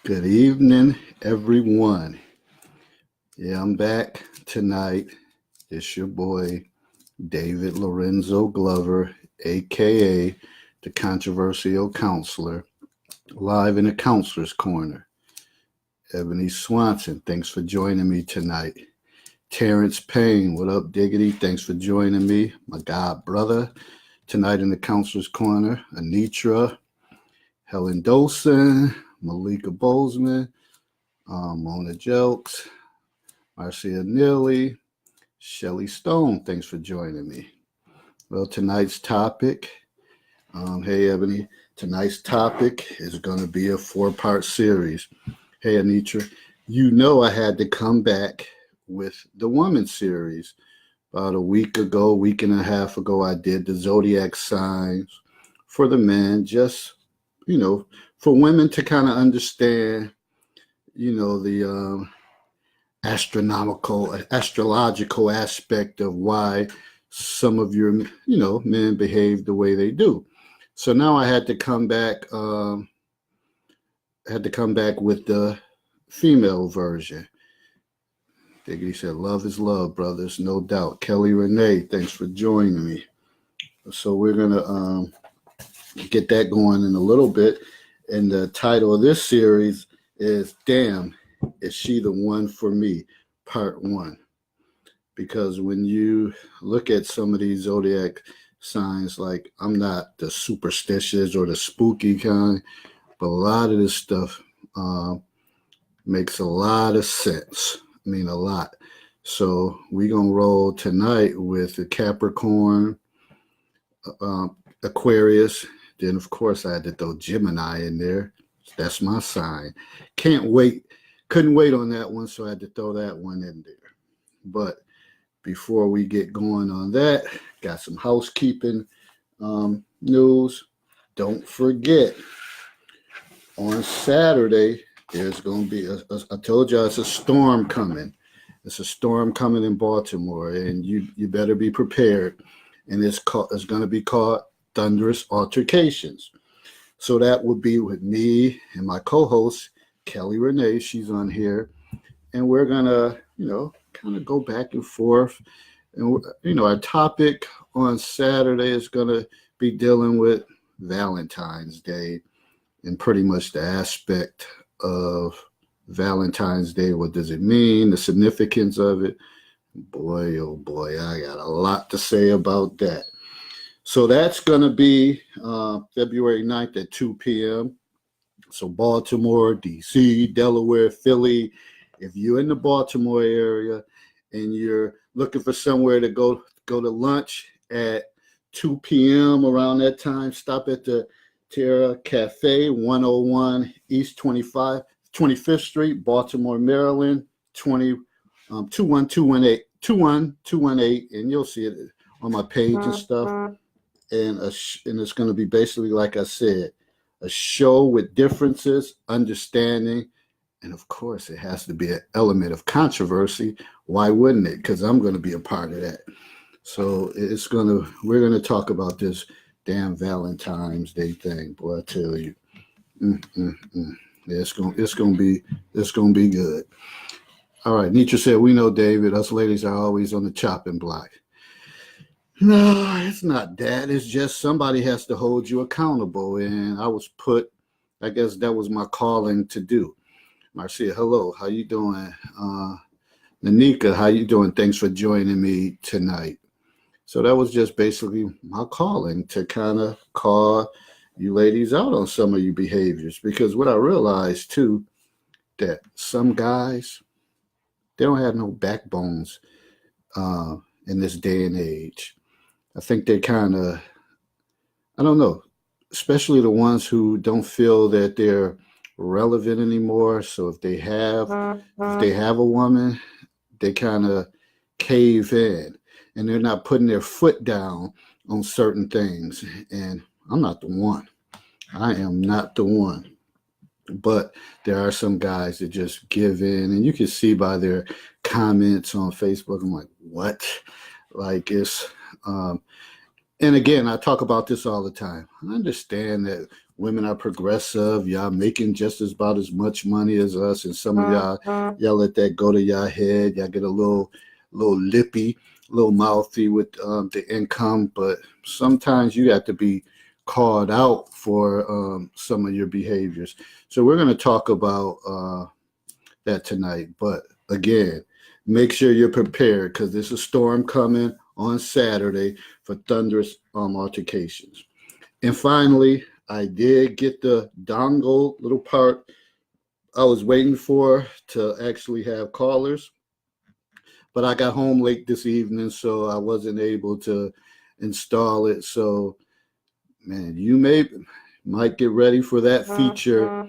Good evening, everyone. Yeah, I'm back tonight. It's your boy, David Lorenzo Glover, aka the Controversial Counselor, live in the Counselor's Corner. Ebony Swanson, thanks for joining me tonight. Terrence Payne, what up, Diggity? Thanks for joining me. My god brother, tonight in the Counselor's Corner. Anitra, Helen Dolson, Malika Bozeman, Mona Jelks, Marcia Neely, Shelly Stone, thanks for joining me. Well, tonight's topic, hey Ebony, tonight's topic is going to be a 4-part series. Hey Anitra, you know I had to come back with the woman series. About a week and a half ago, I did the zodiac signs for the men, just, for women to kind of understand, the astrological aspect of why some of your, men behave the way they do. So now I had to come back, with the female version. Diggity said, love is love, brothers, no doubt. Kelly Renee, thanks for joining me. So we're going to get that going in a little bit. And the title of this series is Damn, Is She the One for Me? Part 1. Because when you look at some of these zodiac signs, like I'm not the superstitious or the spooky kind, but a lot of this stuff makes a lot of sense. I mean, a lot. So we're going to roll tonight with the Capricorn, Aquarius. Then, of course, I had to throw Gemini in there. That's my sign. Couldn't wait on that one, so I had to throw that one in there. But before we get going on that, got some housekeeping news. Don't forget, on Saturday, there's going to be, I told you it's a storm coming. It's a storm coming in Baltimore, and you better be prepared. And it's going to be called Thunderous Altercations. So that would be with me and my co-host, Kelly Renee. She's on here. And we're going to, kind of go back and forth. And, our topic on Saturday is going to be dealing with Valentine's Day and pretty much the aspect of Valentine's Day. What does it mean? The significance of it. Boy, oh boy, I got a lot to say about that. So that's going to be February 9th at 2 p.m. So Baltimore, D.C., Delaware, Philly. If you're in the Baltimore area and you're looking for somewhere to go to lunch at 2 p.m. around that time, stop at the Terra Cafe, 101 East 25th Street, Baltimore, Maryland, 21218, and you'll see it on my page and stuff. And it's going to be basically, like I said, a show with differences, understanding, and of course, it has to be an element of controversy. Why wouldn't it? Because I'm going to be a part of that. So we're going to talk about this damn Valentine's Day thing, boy. I tell you, it's going to be good. All right, Nietzsche said, we know, David, us ladies are always on the chopping block. No, it's not that. It's just somebody has to hold you accountable. And I guess that was my calling to do. Marcia, hello. How you doing? Nanika, how you doing? Thanks for joining me tonight. So that was just basically my calling to kind of call you ladies out on some of your behaviors. Because what I realized, too, that some guys, they don't have no backbones in this day and age. I think they kind of, I don't know, especially the ones who don't feel that they're relevant anymore. So if they have a woman, they kind of cave in and they're not putting their foot down on certain things. And I'm not the one. I am not the one. But there are some guys that just give in, and you can see by their comments on Facebook. I'm like, what? Like it's, and again, I talk about this all the time. I understand that women are progressive. Y'all making just about as much money as us, and some of y'all let that go to y'all head. Y'all get a little lippy, a little mouthy with the income, but sometimes you have to be called out for some of your behaviors. So we're going to talk about that tonight. But again, make sure you're prepared because there's a storm coming on Saturday for thunderous altercations. And finally, I did get the dongle little part I was waiting for to actually have callers, but I got home late this evening, so I wasn't able to install it. So, man, you might get ready for that feature.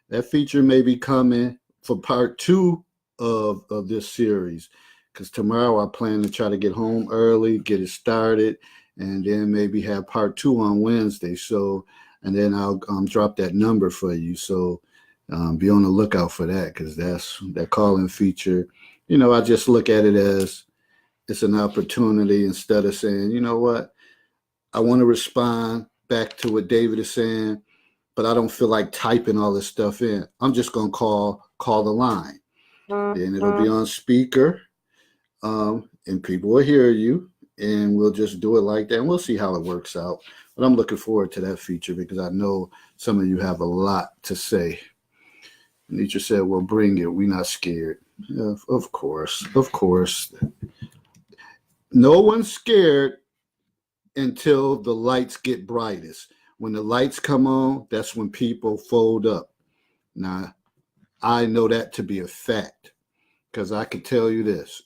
That feature may be coming for part 2 of this series, because tomorrow I plan to try to get home early, get it started, and then maybe have part 2 on Wednesday. So, and then I'll drop that number for you. So be on the lookout for that, because that's that call-in feature. You know, I just look at it as it's an opportunity instead of saying, you know what, I want to respond back to what David is saying, but I don't feel like typing all this stuff in. I'm just going to call the line. Then it'll be on speaker, and people will hear you, and we'll just do it like that, and we'll see how it works out. But I'm looking forward to that feature because I know some of you have a lot to say. Nietzsche said, well, bring it. We're not scared. Yeah, of course. No one's scared until the lights get brightest. When the lights come on, that's when people fold up. Now, I know that to be a fact because I can tell you this.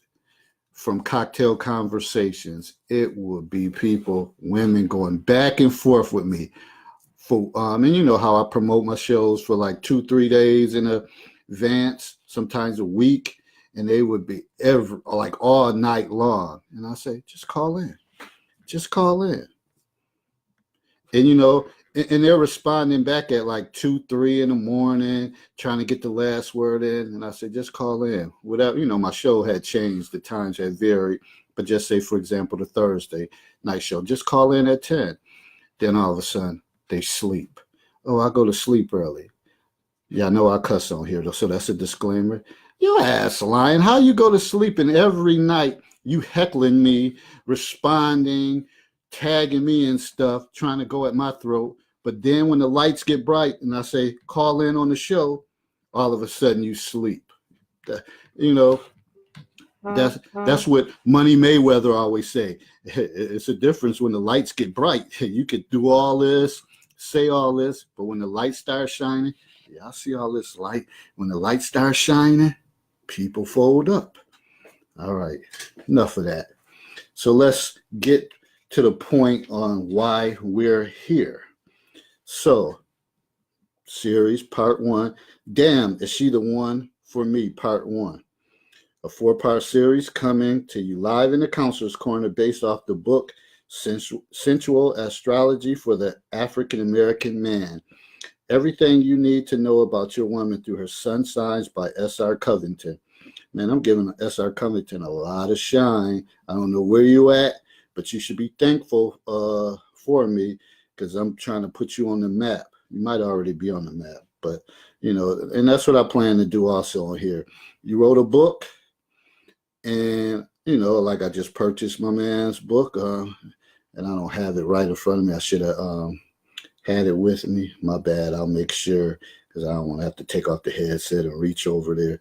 From cocktail conversations, it would be people, women going back and forth with me. And you know how I promote my shows for like 2-3 days in advance, sometimes a week, and they would be like all night long. And I say, just call in. And you know, and they're responding back at like 2-3 in the morning, trying to get the last word in. And I said, just call in. Without, you know, my show had changed, the times had varied, but just say, for example, the Thursday night show, just call in at 10. Then all of a sudden they sleep. Oh, I go to sleep early. Yeah, I know I cuss on here, though, so that's a disclaimer. Your ass lying. How you go to sleep and every night you heckling me, responding, tagging me and stuff, trying to go at my throat. But then when the lights get bright and I say, call in on the show, all of a sudden you sleep. You know, that's what Money Mayweather always say. It's a difference when the lights get bright. You could do all this, say all this, but when the lights start shining, yeah, I see all this light. When the light starts shining, people fold up. All right, enough of that. So let's get to the point on why we're here. So, series part 1. Damn, is she the one for me? Part 1. A 4-part series coming to you live in the Counselor's Corner based off the book Sensual Astrology for the African American Man. Everything you need to know about your woman through her sun signs by S.R. Covington. Man, I'm giving S.R. Covington a lot of shine. I don't know where you at, but you should be thankful for me because I'm trying to put you on the map. You might already be on the map, but, you know, and that's what I plan to do also on here. You wrote a book, and, you know, like I just purchased my man's book, and I don't have it right in front of me. I should have had it with me. My bad. I'll make sure because I don't want to have to take off the headset and reach over there.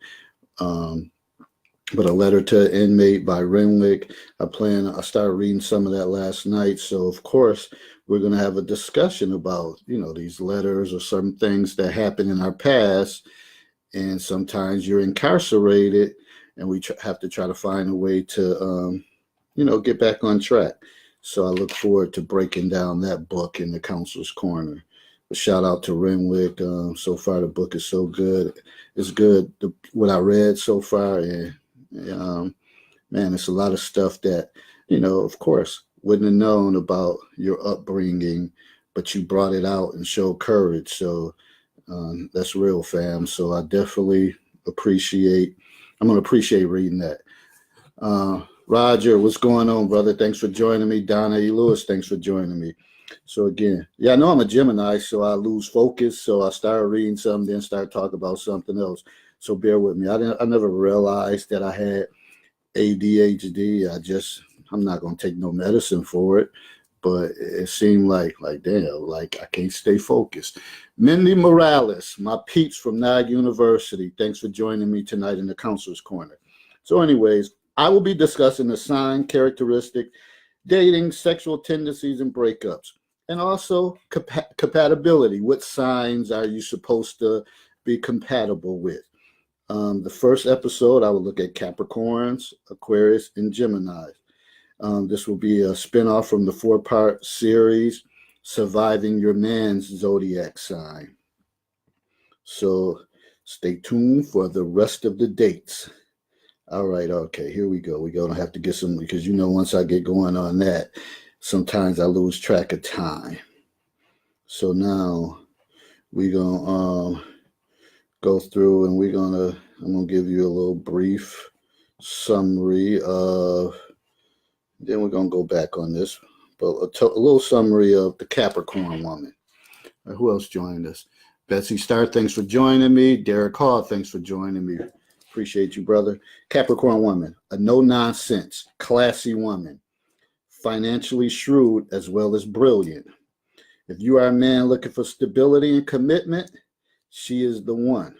But A Letter to an Inmate by Renwick. I started reading some of that last night. So, of course, we're going to have a discussion about, you know, these letters or some things that happen in our past. And sometimes you're incarcerated and we have to try to find a way to, you know, get back on track. So I look forward to breaking down that book in the Counselor's Corner. But shout out to Renwick. So far, the book is so good. It's good, what I read so far. And, man, it's a lot of stuff that, you know, of course, wouldn't have known about your upbringing, but you brought it out and showed courage. So that's real, fam. So I definitely I'm going to appreciate reading that. Roger, what's going on, brother? Thanks for joining me. Donna E. Lewis, thanks for joining me. So again, yeah, I know I'm a Gemini, so I lose focus. So I start reading something, then start talking about something else. So bear with me. I never realized that I had ADHD. I'm not gonna take no medicine for it, but it seemed like damn, like I can't stay focused. Mindy Morales, my peeps from Nag University. Thanks for joining me tonight in the Counselor's Corner. So, anyways, I will be discussing the sign characteristic, dating, sexual tendencies, and breakups, and also compatibility. What signs are you supposed to be compatible with? The first episode, I will look at Capricorns, Aquarius, and Gemini. This will be a spinoff from the 4-part series, Surviving Your Man's Zodiac Sign. So stay tuned for the rest of the dates. All right, okay, here we go. We're going to have to get some, because once I get going on that, sometimes I lose track of time. So now we're going to go through and I'm going to give you a little brief summary of, then we're going to go back on this, but a little summary of the Capricorn woman. Who else joined us? Betsy Starr, thanks for joining me. Derek Hall, thanks for joining me. Appreciate you, brother. Capricorn woman, a no-nonsense, classy woman, financially shrewd as well as brilliant. If you are a man looking for stability and commitment, she is the one.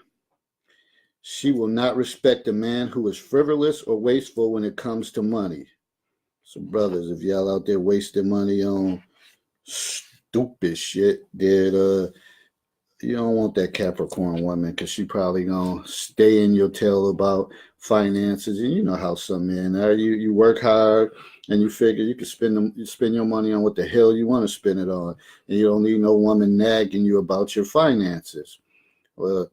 She will not respect a man who is frivolous or wasteful when it comes to money. So, brothers, if y'all out there wasting money on stupid shit, that you don't want that Capricorn woman, because she probably gonna stay in your tail about finances. And you know how some men are. You work hard and you figure you can spend your money on what the hell you want to spend it on, and you don't need no woman nagging you about your finances. Well,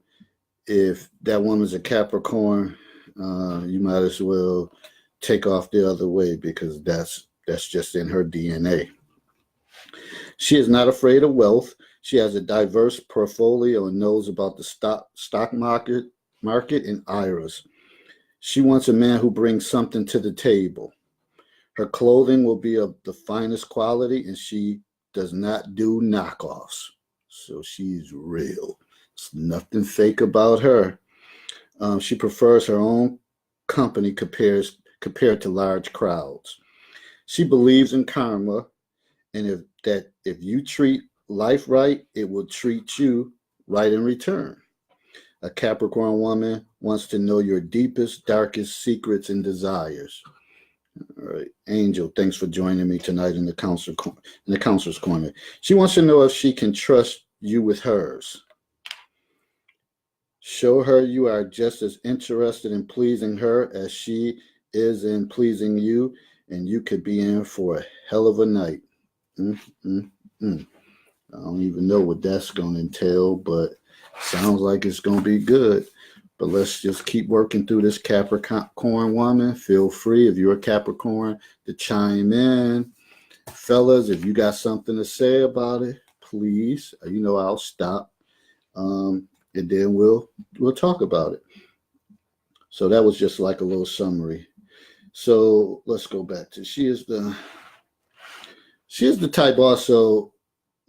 if that woman's a Capricorn, you might as well take off the other way, because that's just in her DNA. She is not afraid of wealth. She has a diverse portfolio and knows about the stock market and IRAs. She wants a man who brings something to the table. Her clothing will be of the finest quality, and she does not do knockoffs. So she's real. There's nothing fake about her. She prefers her own company compared to large crowds. She believes in karma, and if you treat life right, it will treat you right in return. A Capricorn woman wants to know your deepest, darkest secrets and desires. All right, Angel, thanks for joining me tonight in the Counselor's Corner. She wants to know if she can trust you with hers. Show her you are just as interested in pleasing her as she is in pleasing you, and you could be in for a hell of a night. I don't even know what that's going to entail, but sounds like it's going to be good. But let's just keep working through this Capricorn woman. Feel free, if you're a Capricorn, to chime in. Fellas, if you got something to say about it, please. I'll stop. And then we'll talk about it. So that was just like a little summary. So let's go back to she is the type also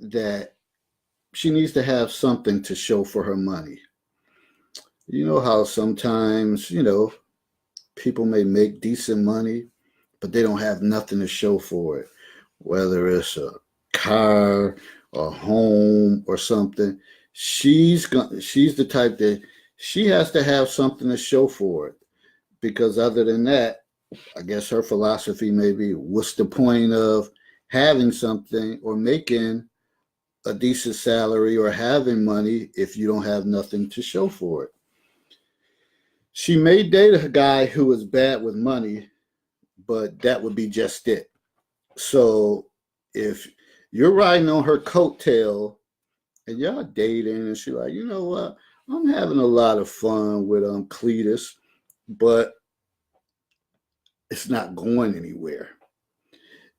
that she needs to have something to show for her money. You know how sometimes, people may make decent money, but they don't have nothing to show for it, whether it's a car, a home, or something. She's the type that she has to have something to show for it, because other than that, I guess her philosophy may be, what's the point of having something or making a decent salary or having money if you don't have nothing to show for it? She may date a guy who is bad with money, but that would be just it. So if you're riding on her coattail and y'all dating, and she's like, you know what, I'm having a lot of fun with Cletus, but it's not going anywhere.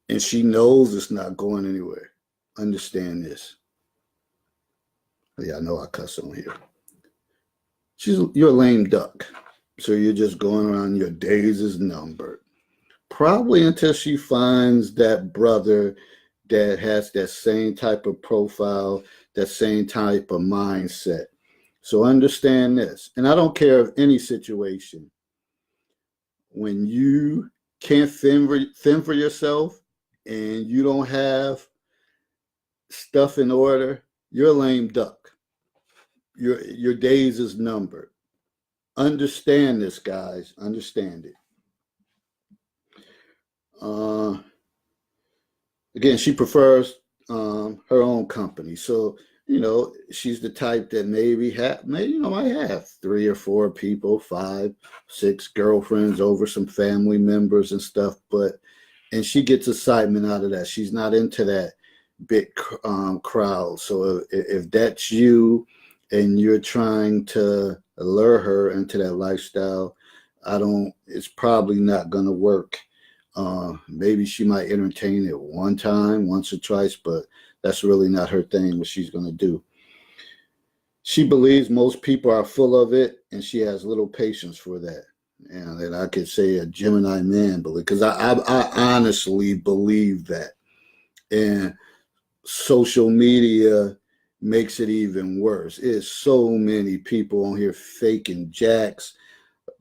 And she knows it's not going anywhere. Understand this. Yeah, I know I cuss on here. You're a lame duck. So you're just going around, your days is numbered. Probably until she finds that brother that has that same type of profile, that same type of mindset. So understand this, and I don't care of any situation. When you can't fend for yourself and you don't have stuff in order, you're a lame duck. Your days is numbered. Understand this, guys. Understand it. Again, she prefers her own company. So, she's the type that maybe might have 3 or 4 people, 5, 6 girlfriends over some family members and stuff. And she gets excitement out of that. She's not into that big crowd. So if that's you and you're trying to lure her into that lifestyle, it's probably not going to work. Maybe she might entertain it once or twice, but that's really not her thing, what she's going to do. She believes most people are full of it, and she has little patience for that. And I could say a Gemini man, because I honestly believe that. And social media makes it even worse. There's so many people on here faking jacks,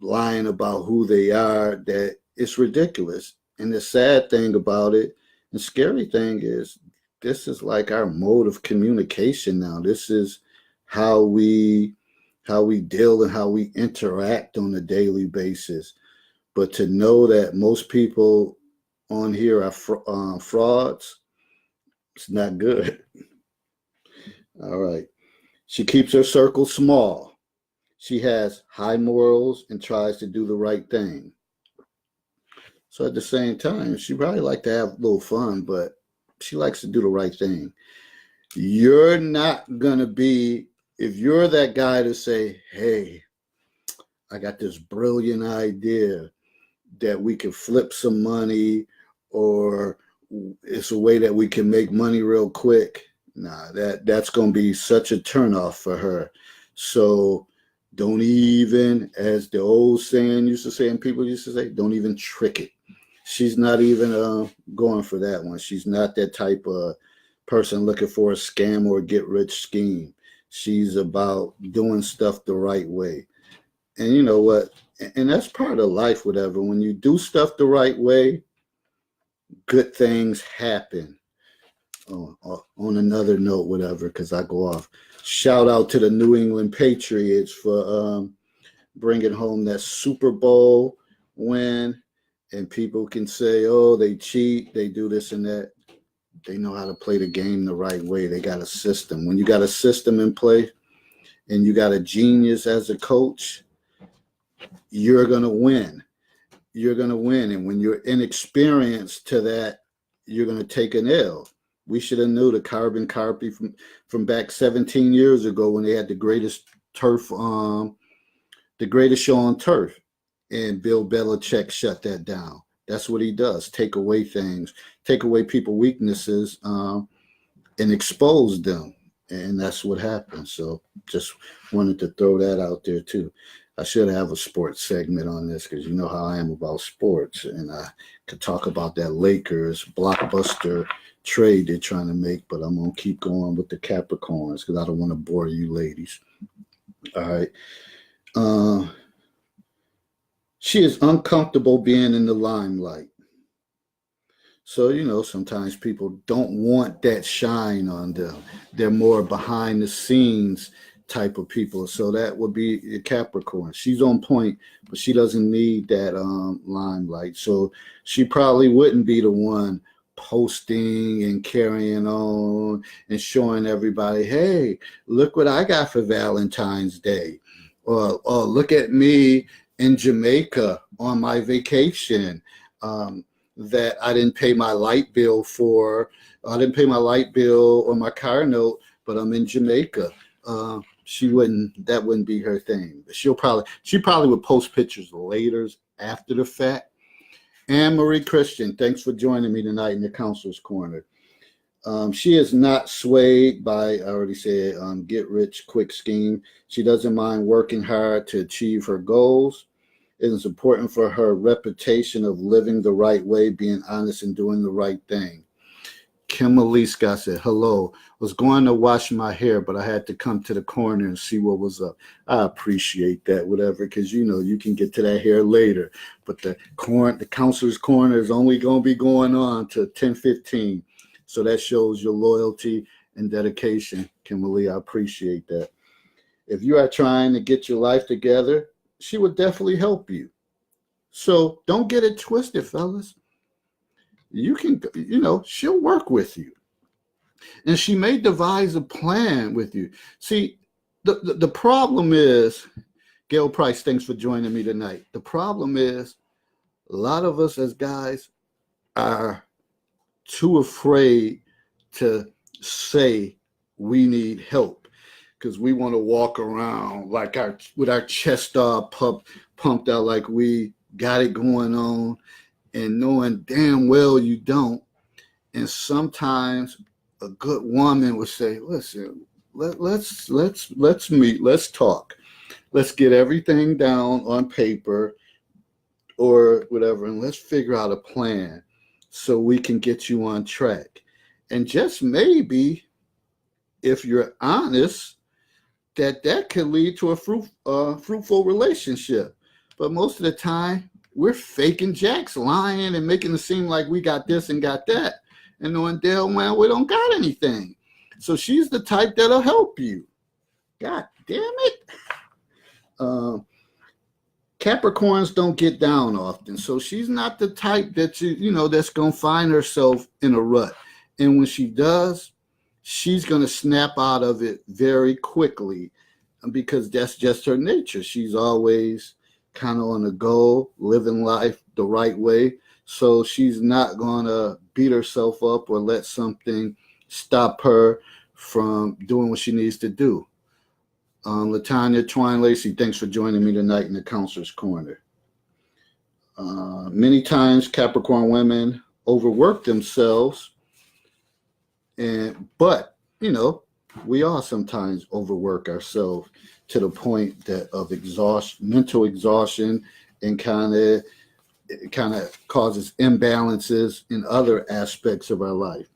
lying about who they are, that it's ridiculous. And the sad thing about it, the scary thing is, this is like our mode of communication now. This is how we deal and how we interact on a daily basis. But to know that most people on here are frauds, it's not good. All right. She keeps her circle small. She has high morals and tries to do the right thing. So at the same time, she probably like to have a little fun, but she likes to do the right thing. You're not going to be, if you're that guy to say, hey, I got this brilliant idea that we can flip some money, or it's a way that we can make money real quick. Nah, that's going to be such a turnoff for her. So don't even, as the old saying used to say, and people used to say, don't even trick it. She's not even going for that one. She's not that type of person looking for a scam or a get-rich scheme. She's about doing stuff the right way. And you know what? And that's part of life, whatever. When you do stuff the right way, good things happen. On another note, whatever, because I go off. Shout out to the New England Patriots for bringing home that Super Bowl win. And people can say, oh, they cheat, they do this and that. They know how to play the game the right way. They got a system. When you got a system in play and you got a genius as a coach, you're going to win. You're going to win. And when you're inexperienced to that, you're going to take an L. We should have knew the carbon copy from back 17 years ago when they had the greatest turf, the greatest show on turf. And Bill Belichick shut that down. That's what he does. Take away things, take away people's weaknesses, and expose them. And that's what happened. So just wanted to throw that out there too. I should have a sports segment on this because you know how I am about sports. And I could talk about that Lakers blockbuster trade they're trying to make, but I'm going to keep going with the Capricorns because I don't want to bore you ladies. All right. She is uncomfortable being in the limelight. So, sometimes people don't want that shine on them. They're more behind the scenes type of people. So that would be a Capricorn. She's on point, but she doesn't need that limelight. So she probably wouldn't be the one posting and carrying on and showing everybody, hey, look what I got for Valentine's Day. Or look at me in Jamaica on my vacation that I didn't pay my light bill for. I didn't pay my light bill or my car note, but I'm in Jamaica. That wouldn't be her thing. She probably would post pictures later after the fact. Anne Marie Christian, thanks for joining me tonight in the Counselor's Corner. She is not swayed by, I already said, get rich quick scheme. She doesn't mind working hard to achieve her goals. It is important for her reputation of living the right way, being honest and doing the right thing. Kimberly Scott said, hello, was going to wash my hair, but I had to come to the corner and see what was up. I appreciate that, whatever, because you can get to that hair later. But the counselor's corner is only going to be going on to 10:15. So that shows your loyalty and dedication, Kimberly. I appreciate that. If you are trying to get your life together, she would definitely help you. So don't get it twisted, fellas. You can, she'll work with you. And she may devise a plan with you. See, the problem is, Gail Price, thanks for joining me tonight. The problem is a lot of us as guys are too afraid to say we need help because we want to walk around like with our chest all pumped out like we got it going on, and knowing damn well you don't. And sometimes a good woman would say, listen, let's meet, let's talk, let's get everything down on paper or whatever, and let's figure out a plan so we can get you on track. And just maybe, if you're honest, that could lead to a fruitful relationship. But most of the time, we're faking jacks, lying and making it seem like we got this and got that, and knowing damn well we don't got anything. So she's the type that'll help you. God damn it. Capricorns don't get down often, so she's not the type that that's gonna find herself in a rut. And when she does, she's gonna snap out of it very quickly, because that's just her nature. She's always kind of on the go, living life the right way. So she's not gonna beat herself up or let something stop her from doing what she needs to do. Latanya Twine Lacey, thanks for joining me tonight in the Counselor's Corner. Many times Capricorn women overwork themselves, but we all sometimes overwork ourselves to the point that of mental exhaustion, and kind of causes imbalances in other aspects of our life.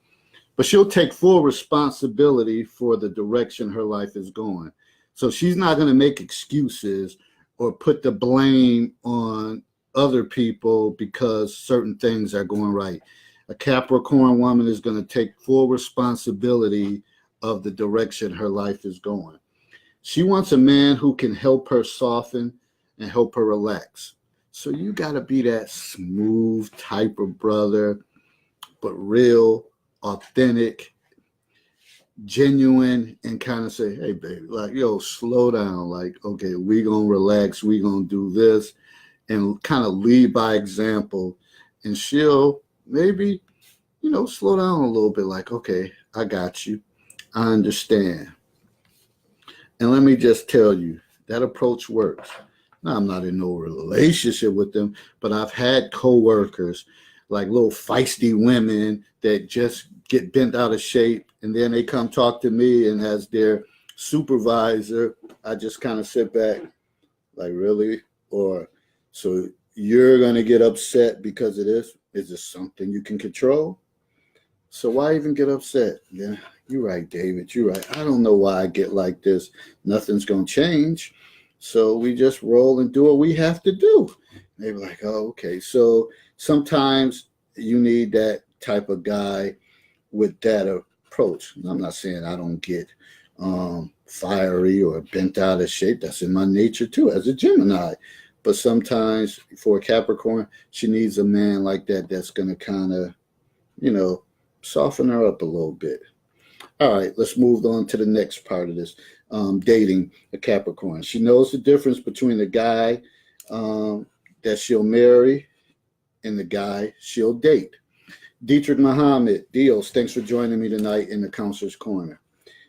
But she'll take full responsibility for the direction her life is going. So she's not going to make excuses or put the blame on other people because certain things are going right. A Capricorn woman is going to take full responsibility of the direction her life is going. She wants a man who can help her soften and help her relax. So you got to be that smooth type of brother, but real, authentic, genuine, and kind of say, hey, baby, like, slow down. Like, okay, we going to relax. We going to do this, and kind of lead by example. And she'll maybe, slow down a little bit. Like, okay, I got you. I understand. And let me just tell you, that approach works. Now, I'm not in no relationship with them, but I've had coworkers, like little feisty women that just get bent out of shape, and then they come talk to me, and as their supervisor, I just kind of sit back, like, really? Or, so you're going to get upset because of this? Is this something you can control? So why even get upset? Yeah, you're right, David. You're right. I don't know why I get like this. Nothing's going to change. So we just roll and do what we have to do. They were like, oh, okay. So sometimes you need that type of guy with that approach. I'm not saying I don't get fiery or bent out of shape. That's in my nature too, as a Gemini. But sometimes for a Capricorn, she needs a man like that that's going to kind of, soften her up a little bit. All right, let's move on to the next part of this. Dating a Capricorn. She knows the difference between the guy that she'll marry and the guy she'll date. Dietrich Muhammad, Dios, thanks for joining me tonight in the Counselor's Corner.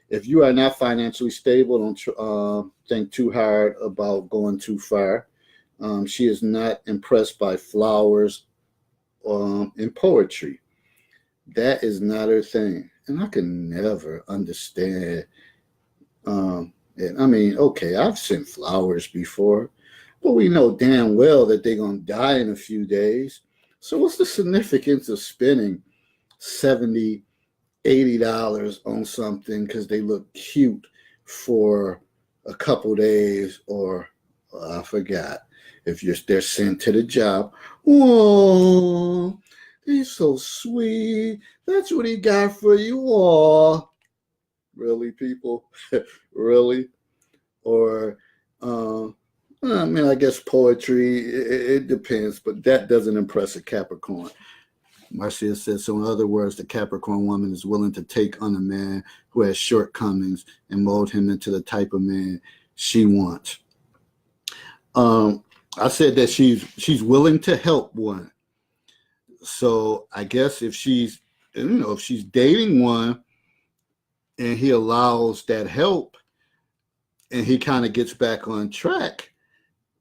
If you are not financially stable, don't think too hard about going too far. She is not impressed by flowers and poetry. That is not her thing. And I can never understand. Okay, I've sent flowers before, but we know damn well that they're going to die in a few days. So what's the significance of spending $70 $80 on something because they look cute for a couple days, or I forgot. If they're sent to the job, oh, he's so sweet. That's what he got for you. Oh, really, people? Really? Or, I mean, I guess poetry, it depends, but that doesn't impress a Capricorn. Marcia says, so in other words, the Capricorn woman is willing to take on a man who has shortcomings and mold him into the type of man she wants. I said that she's willing to help one. So I guess if she's dating one and he allows that help and he kind of gets back on track,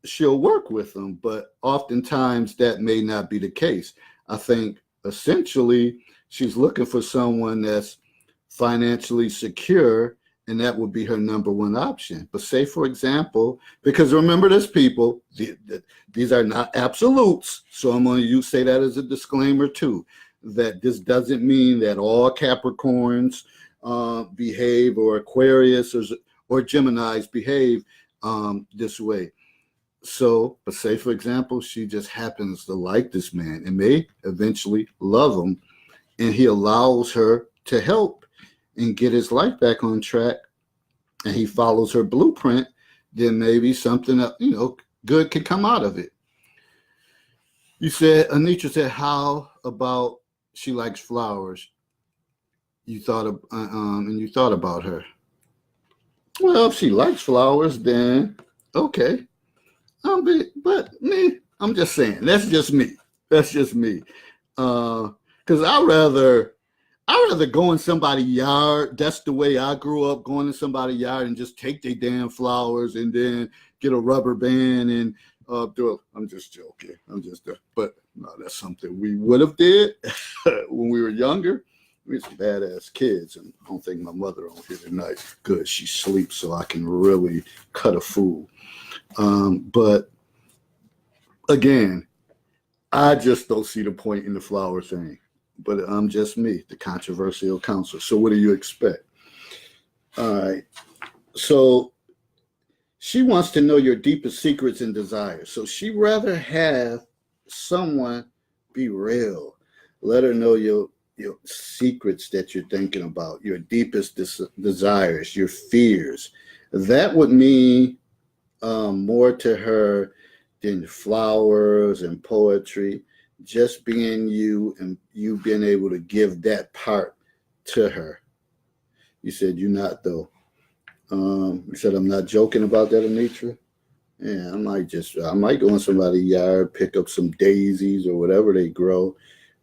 she'll work with him. But oftentimes that may not be the case. I think essentially she's looking for someone that's financially secure, and that would be her number one option. But say, for example, because remember this, people, these are not absolutes. So I'm going to say that as a disclaimer too, that this doesn't mean that all Capricorns behave, or Aquarius or Geminis behave this way. So, but say, for example, she just happens to like this man and may eventually love him, and he allows her to help and get his life back on track, and he follows her blueprint, then maybe something, good can come out of it. You said, Anitra said, how about she likes flowers? You thought of, and you thought about her. Well, if she likes flowers, then okay. But me, I'm just saying, that's just me. That's just me. Because I'd rather go in somebody's yard. That's the way I grew up, going in somebody's yard and just take their damn flowers and then get a rubber band and do it. I'm just joking. But no, that's something we would have did when we were younger. We were some badass kids, and I don't think my mother on here tonight. Good, she sleeps, so I can really cut a fool. But again, I just don't see the point in the flower thing. But I'm just me, the controversial counselor. So what do you expect? All right. So she wants to know your deepest secrets and desires. So she'd rather have someone be real. Let her know your secrets that you're thinking about, your deepest desires, your fears. That would mean more to her than flowers and poetry. Just being you and you being able to give that part to her. You said you're not, though. You said I'm not joking about that, Anitra. Yeah, I might go in somebody's yard, pick up some daisies or whatever they grow,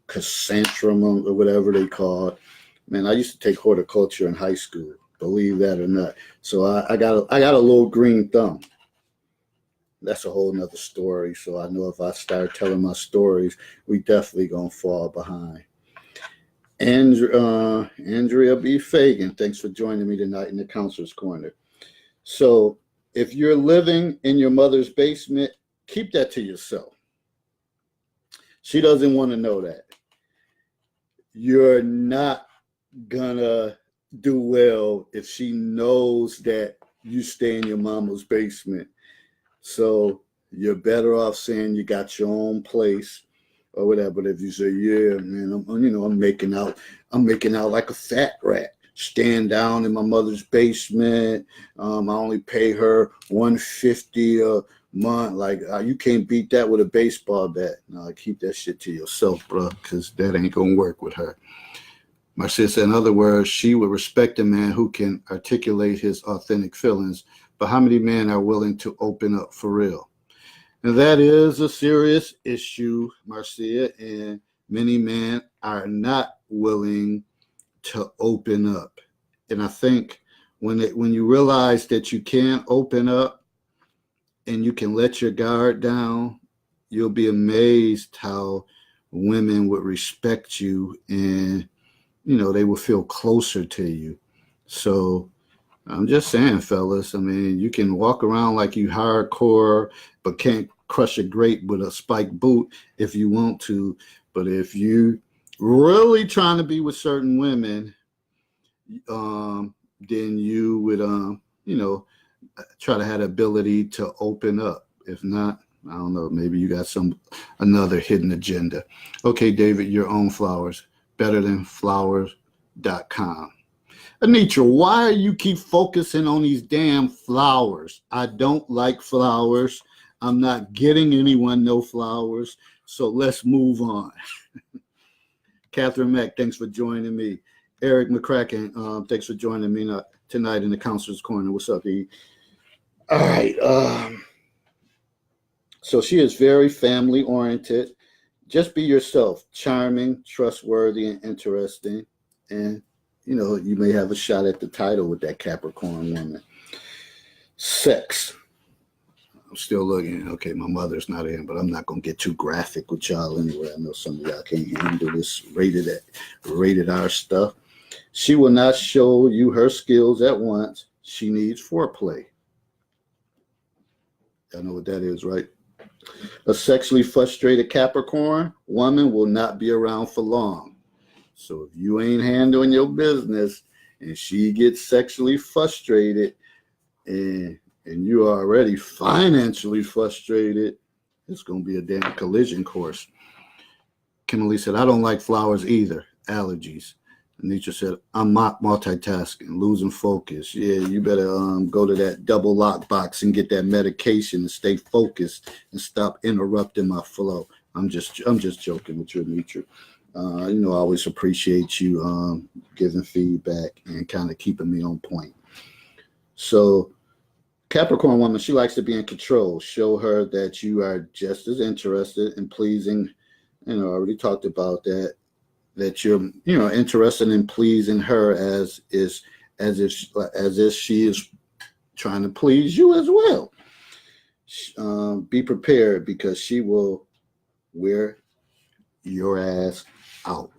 chrysanthemum or whatever they call it. Man, I used to take horticulture in high school, believe that or not. So I got a little green thumb. That's a whole nother story. So I know if I start telling my stories, we definitely gonna fall behind. Andrea B. Fagan, thanks for joining me tonight in the Counselor's Corner. So if you're living in your mother's basement, keep that to yourself. She doesn't want to know that. You're not gonna do well if she knows that you stay in your mama's basement. So you're better off saying you got your own place or whatever. But if you say, yeah, man, I'm making out like a fat rat, staying down in my mother's basement. I only pay her $150 a month. Like, you can't beat that with a baseball bat. No, keep that shit to yourself, bro, because that ain't gonna work with her. My sister, in other words, she would respect a man who can articulate his authentic feelings. But how many men are willing to open up for real? And that is a serious issue, Marcia, and many men are not willing to open up. And I think when you realize that you can open up and you can let your guard down, you'll be amazed how women would respect you and, they will feel closer to you. So I'm just saying, fellas, I mean, you can walk around like you hardcore, but can't crush a grape with a spiked boot if you want to. But if you really trying to be with certain women, then you would, try to have the ability to open up. If not, I don't know, maybe you got another hidden agenda. Okay, David, your own flowers, betterthanflowers.com. Anitra, why you keep focusing on these damn flowers? I don't like flowers. I'm not getting anyone no flowers. So let's move on. Catherine Mack, thanks for joining me. Eric McCracken, thanks for joining me tonight in the Counselor's Corner. What's up, E? All right. So she is very family oriented. Just be yourself, charming, trustworthy, and interesting. And, you may have a shot at the title with that Capricorn woman. Sex. I'm still looking. Okay, my mother's not in, but I'm not going to get too graphic with y'all anyway. I know some of y'all can't handle this rated R stuff. She will not show you her skills at once. She needs foreplay. Y'all know what that is, right? A sexually frustrated Capricorn woman will not be around for long. So if you ain't handling your business and she gets sexually frustrated and you are already financially frustrated, it's going to be a damn collision course. Kimberly said, I don't like flowers either. Allergies. Anitra said, I'm multitasking, losing focus. Yeah, you better go to that double lock box and get that medication and stay focused and stop interrupting my flow. I'm just joking with you, Anitra. I always appreciate you giving feedback and kind of keeping me on point. So Capricorn woman, she likes to be in control. Show her that you are just as interested in pleasing. I already talked about that you're, interested in pleasing her as if she is trying to please you as well. Be prepared because she will wear your ass out.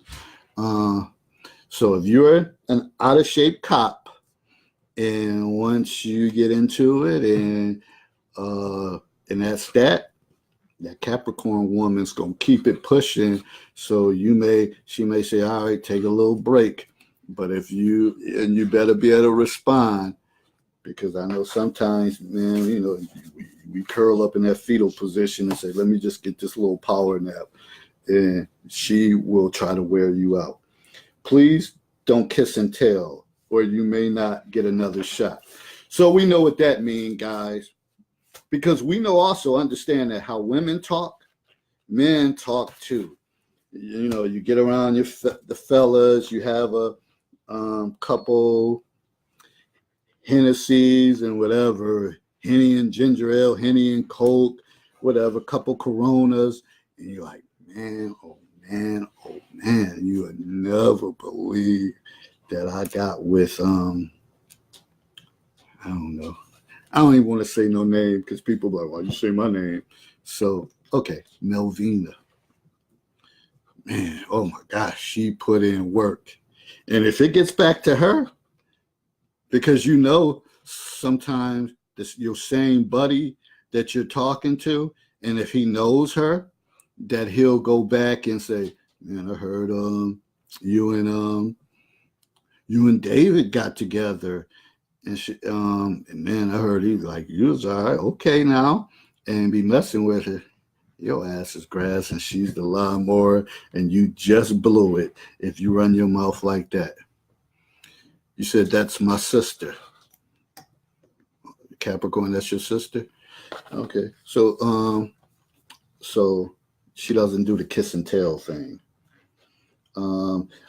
So if you're an out of shape cop, and once you get into it, and that's that Capricorn woman's gonna keep it pushing. So she may say, all right, take a little break, but you better be able to respond, because I know sometimes, man, we curl up in that fetal position and say, let me just get this little power nap, and she will try to wear you out. Please don't kiss and tell, or you may not get another shot. So we know what that means, guys, because we understand that how women talk, men talk too. You get around the fellas, you have a couple Hennessy's and whatever, Henny and ginger ale, Henny and Coke, whatever, couple Coronas, and you're like, man, oh man, you would never believe that I got with, I don't know. I don't even want to say no name because people are like, why you say my name? So, okay, Melvina. Man, oh my gosh, she put in work. And if it gets back to her, because sometimes your same buddy that you're talking to, and if he knows her, that he'll go back and say, man, I heard you and David got together. And man, I heard he like, you was all right, okay now, and be messing with her. Your ass is grass and she's the lawnmower, and you just blew it if you run your mouth like that. You said, that's my sister. Capricorn, that's your sister? Okay. So she doesn't do the kiss and tell thing.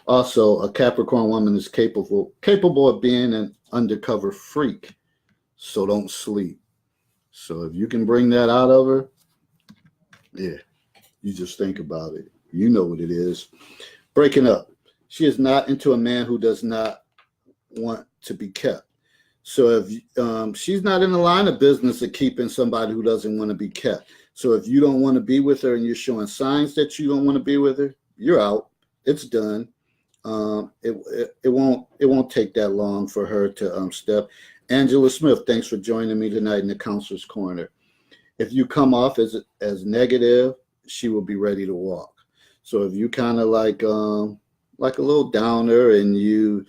Also, a Capricorn woman is capable of being an undercover freak. So don't sleep. So if you can bring that out of her, yeah, you just think about it. You know what it is. Breaking up. She is not into a man who does not want to be kept. So if she's not in the line of business of keeping somebody who doesn't want to be kept. So if you don't want to be with her and you're showing signs that you don't want to be with her, you're out. It's done. It won't take that long for her to step. Angela Smith, thanks for joining me tonight in the Counselor's Corner. If you come off as negative, she will be ready to walk. So if you kind of like a little downer and you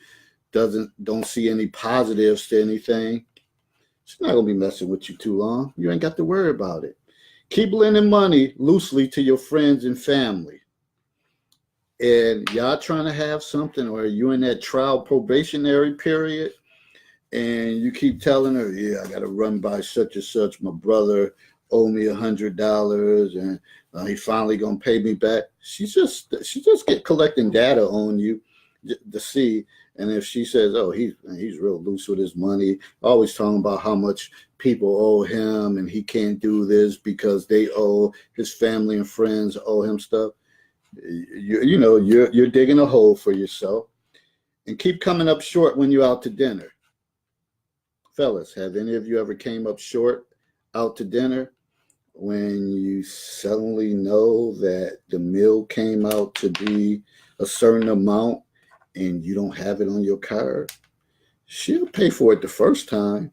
don't see any positives to anything, she's not gonna be messing with you too long. You ain't got to worry about it. Keep lending money loosely to your friends and family. And y'all trying to have something, or you in that trial probationary period, and you keep telling her, yeah, I got to run by such and such. My brother owe me $100, and he finally gonna pay me back. She just get collecting data on you to see. And if she says, oh, he's real loose with his money, always talking about how much people owe him, and he can't do this because they owe, his family and friends owe him stuff. You're digging a hole for yourself. And keep coming up short when you're out to dinner. Fellas, have any of you ever came up short out to dinner when you suddenly know that the meal came out to be a certain amount and you don't have it on your card? She'll pay for it the first time.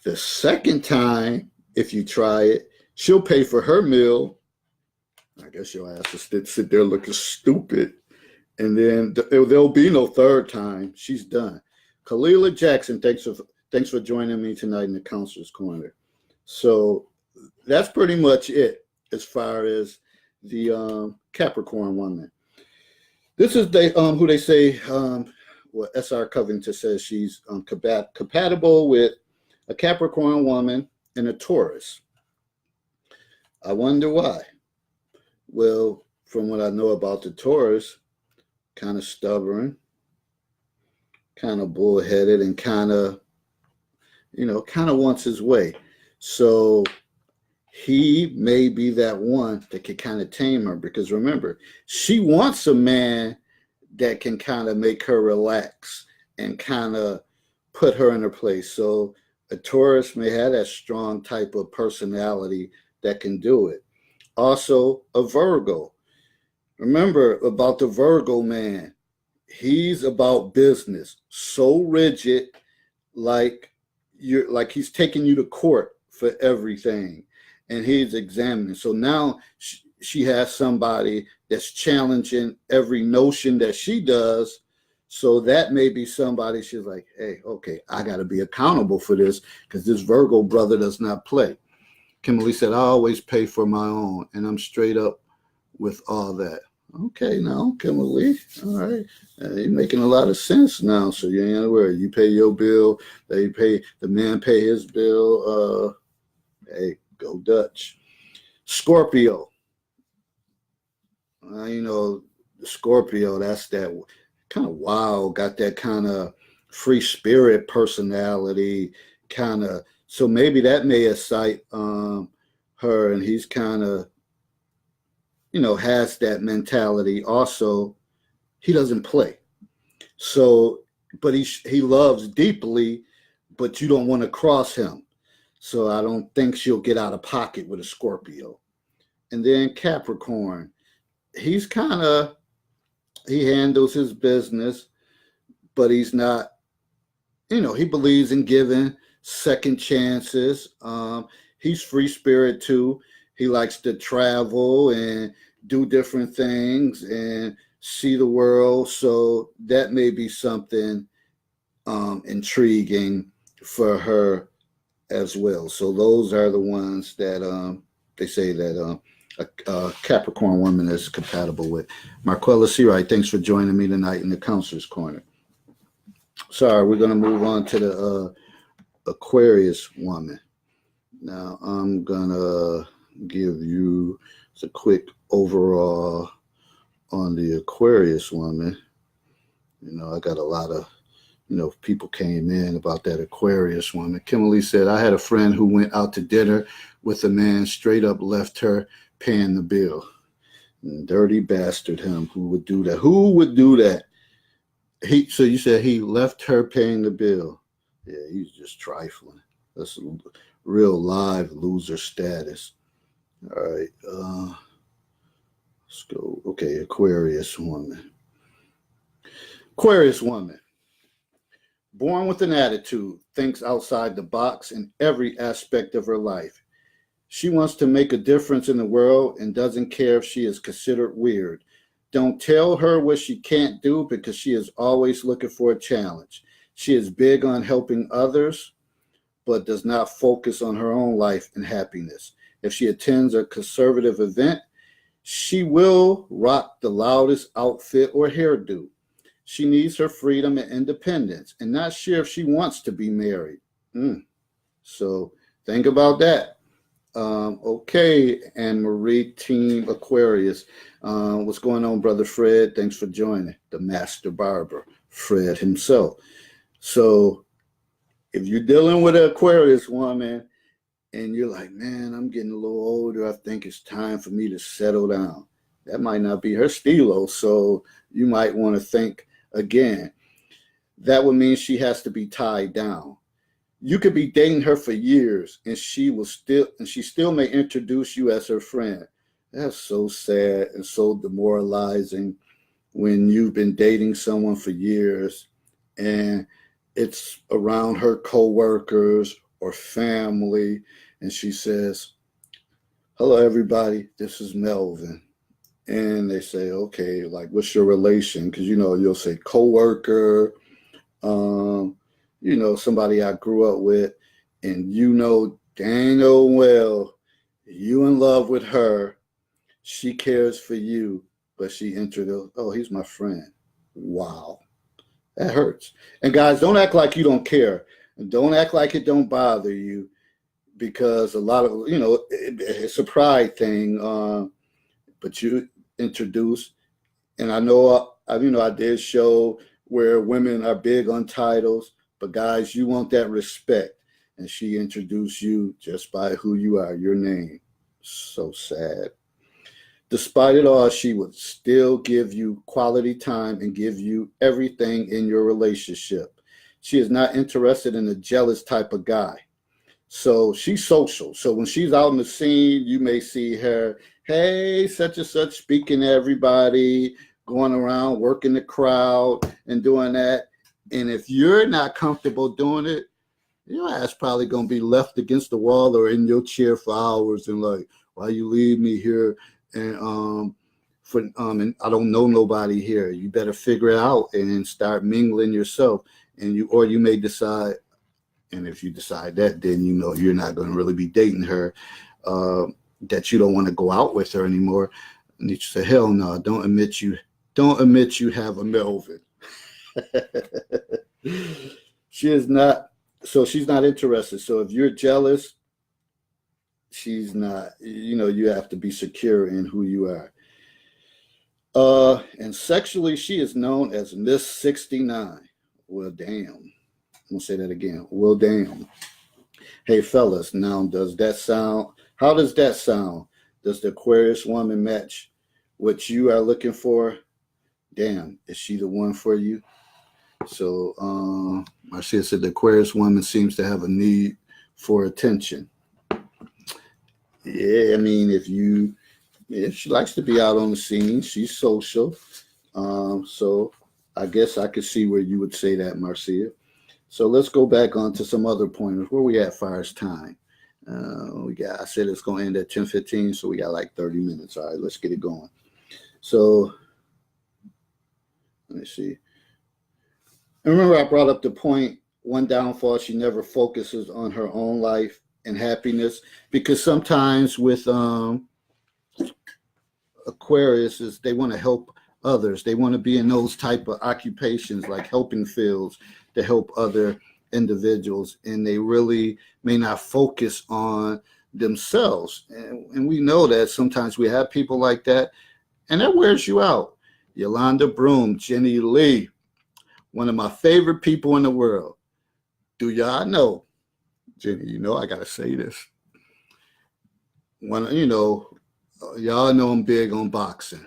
The second time, if you try it, she'll pay for her meal. I guess your ass will sit there looking stupid. And then there'll be no third time. She's done. Kalila Jackson, thanks for joining me tonight in the Counselor's Corner. So that's pretty much it as far as the Capricorn woman. This is who they say, what S.R. Covington says she's compatible with a Capricorn woman and a Taurus. I wonder why. Well, from what I know about the Taurus, kind of stubborn, kind of bullheaded, and kind of wants his way. So he may be that one that can kind of tame her, because remember, she wants a man that can kind of make her relax and kind of put her in her place. So a Taurus may have that strong type of personality that can do it. Also, a Virgo. Remember about the Virgo man. He's about business, so rigid, like he's taking you to court for everything, and he's examining. So now she has somebody that's challenging every notion that she does. So that may be somebody she's like, hey, okay, I got to be accountable for this, because this Virgo brother does not play. Kimberly said, I always pay for my own, and I'm straight up with all that. Okay, now, Kimberly, all right. You're making a lot of sense now. So you ain't worried. You pay your bill, the man pay his bill. Hey, go Dutch. Scorpio. Scorpio, that's that kind of wild, got that kind of free spirit personality, kind of. So maybe that may excite her, and he's kind of, has that mentality. Also, he doesn't play. So, but he loves deeply, but you don't want to cross him. So I don't think she'll get out of pocket with a Scorpio. And then Capricorn, he handles his business, but he's not, he believes in giving second chances. He's free spirit too. He likes to travel and do different things and see the world. So that may be something intriguing for her as well. So those are the ones that they say that a Capricorn woman is compatible with. Marquella Seawright, thanks for joining me tonight in the Counselor's Corner. Sorry, we're going to move on to the Aquarius woman. Now, I'm going to give you a quick overall on the Aquarius woman. I got a lot of, people came in about that Aquarius woman. Kimberly said, I had a friend who went out to dinner with a man, straight up left her paying the bill. Dirty bastard him. Who would do that? Who would do that? So you said he left her paying the bill. Yeah, he's just trifling. That's real live loser status. All right. Let's go. Okay, Aquarius woman. Aquarius woman. Born with an attitude, thinks outside the box in every aspect of her life. She wants to make a difference in the world and doesn't care if she is considered weird. Don't tell her what she can't do because she is always looking for a challenge. She is big on helping others, but does not focus on her own life and happiness. If she attends a conservative event, she will rock the loudest outfit or hairdo. She needs her freedom and independence and not sure if she wants to be married. So think about that. Okay, Anne Marie, Team Aquarius. What's going on, Brother Fred? Thanks for joining. The Master Barber, Fred himself. So if you're dealing with an Aquarius woman and you're like, man, I'm getting a little older, I think it's time for me to settle down. That might not be her stilo, so you might want to think again. That would mean she has to be tied down. You could be dating her for years and she still may introduce you as her friend. That's so sad and so demoralizing when you've been dating someone for years and it's around her coworkers or family, and she says, hello, everybody, this is Melvin. And they say, okay, like, what's your relation? Because, you'll say coworker, somebody I grew up with, and dang old well, you in love with her, she cares for you, but she introduced, oh, he's my friend. Wow. That hurts. And guys, don't act like you don't care. And don't act like it don't bother you, because a lot of, it's a pride thing. But you introduce, and I know, I did show where women are big on titles, but guys, you want that respect. And she introduced you just by who you are, your name. So sad. Despite it all, she would still give you quality time and give you everything in your relationship. She is not interested in a jealous type of guy. So she's social. So when she's out in the scene, you may see her, hey, such and such, speaking to everybody, going around, working the crowd and doing that. And if you're not comfortable doing it, your ass probably going to be left against the wall or in your chair for hours and like, why you leave me here? And and I don't know nobody here. You better figure it out and start mingling yourself. And you may decide, and if you decide that, then you're not going to really be dating her, that you don't want to go out with her anymore. And you say, hell no, don't admit you have a Melvin. She's not interested. So if you're jealous, she's not, you have to be secure in who you are. And sexually, she is known as Miss 69. Well, damn. I'm going to say that again. Well, damn. Hey, fellas, now how does that sound? Does the Aquarius woman match what you are looking for? Damn, is she the one for you? So, Marcia said the Aquarius woman seems to have a need for attention. Yeah, I mean, if she likes to be out on the scene, she's social. So I guess I could see where you would say that, Marcia. So let's go back on to some other pointers. Where we at far as time? I said it's going to end at 10:15, so we got like 30 minutes. All right, let's get it going. So let me see. And remember, I brought up the point, one downfall, she never focuses on her own life and happiness, because sometimes with Aquarius is they want to help others. They want to be in those type of occupations like helping fields to help other individuals, and they really may not focus on themselves. And we know that sometimes we have people like that, and that wears you out. Yolanda Broom, Jenny Lee, one of my favorite people in the world. Do y'all know, Jenny, I got to say this. Y'all know I'm big on boxing.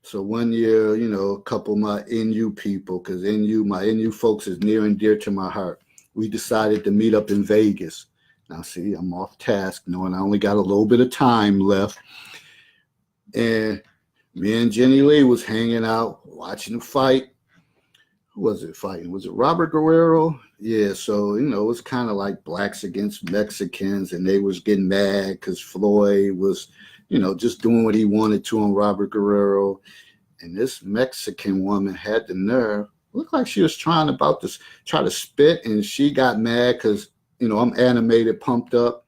So one year, a couple of my NU people, because my NU folks is near and dear to my heart, we decided to meet up in Vegas. Now, see, I'm off task, knowing I only got a little bit of time left. And me and Jenny Lee was hanging out, watching the fight. Who was it fighting? Was it Robert Guerrero? Yeah, so, it's kind of like blacks against Mexicans, and they was getting mad because Floyd was, just doing what he wanted to on Robert Guerrero. And this Mexican woman had the nerve, looked like she was trying to spit, and she got mad because, I'm animated, pumped up,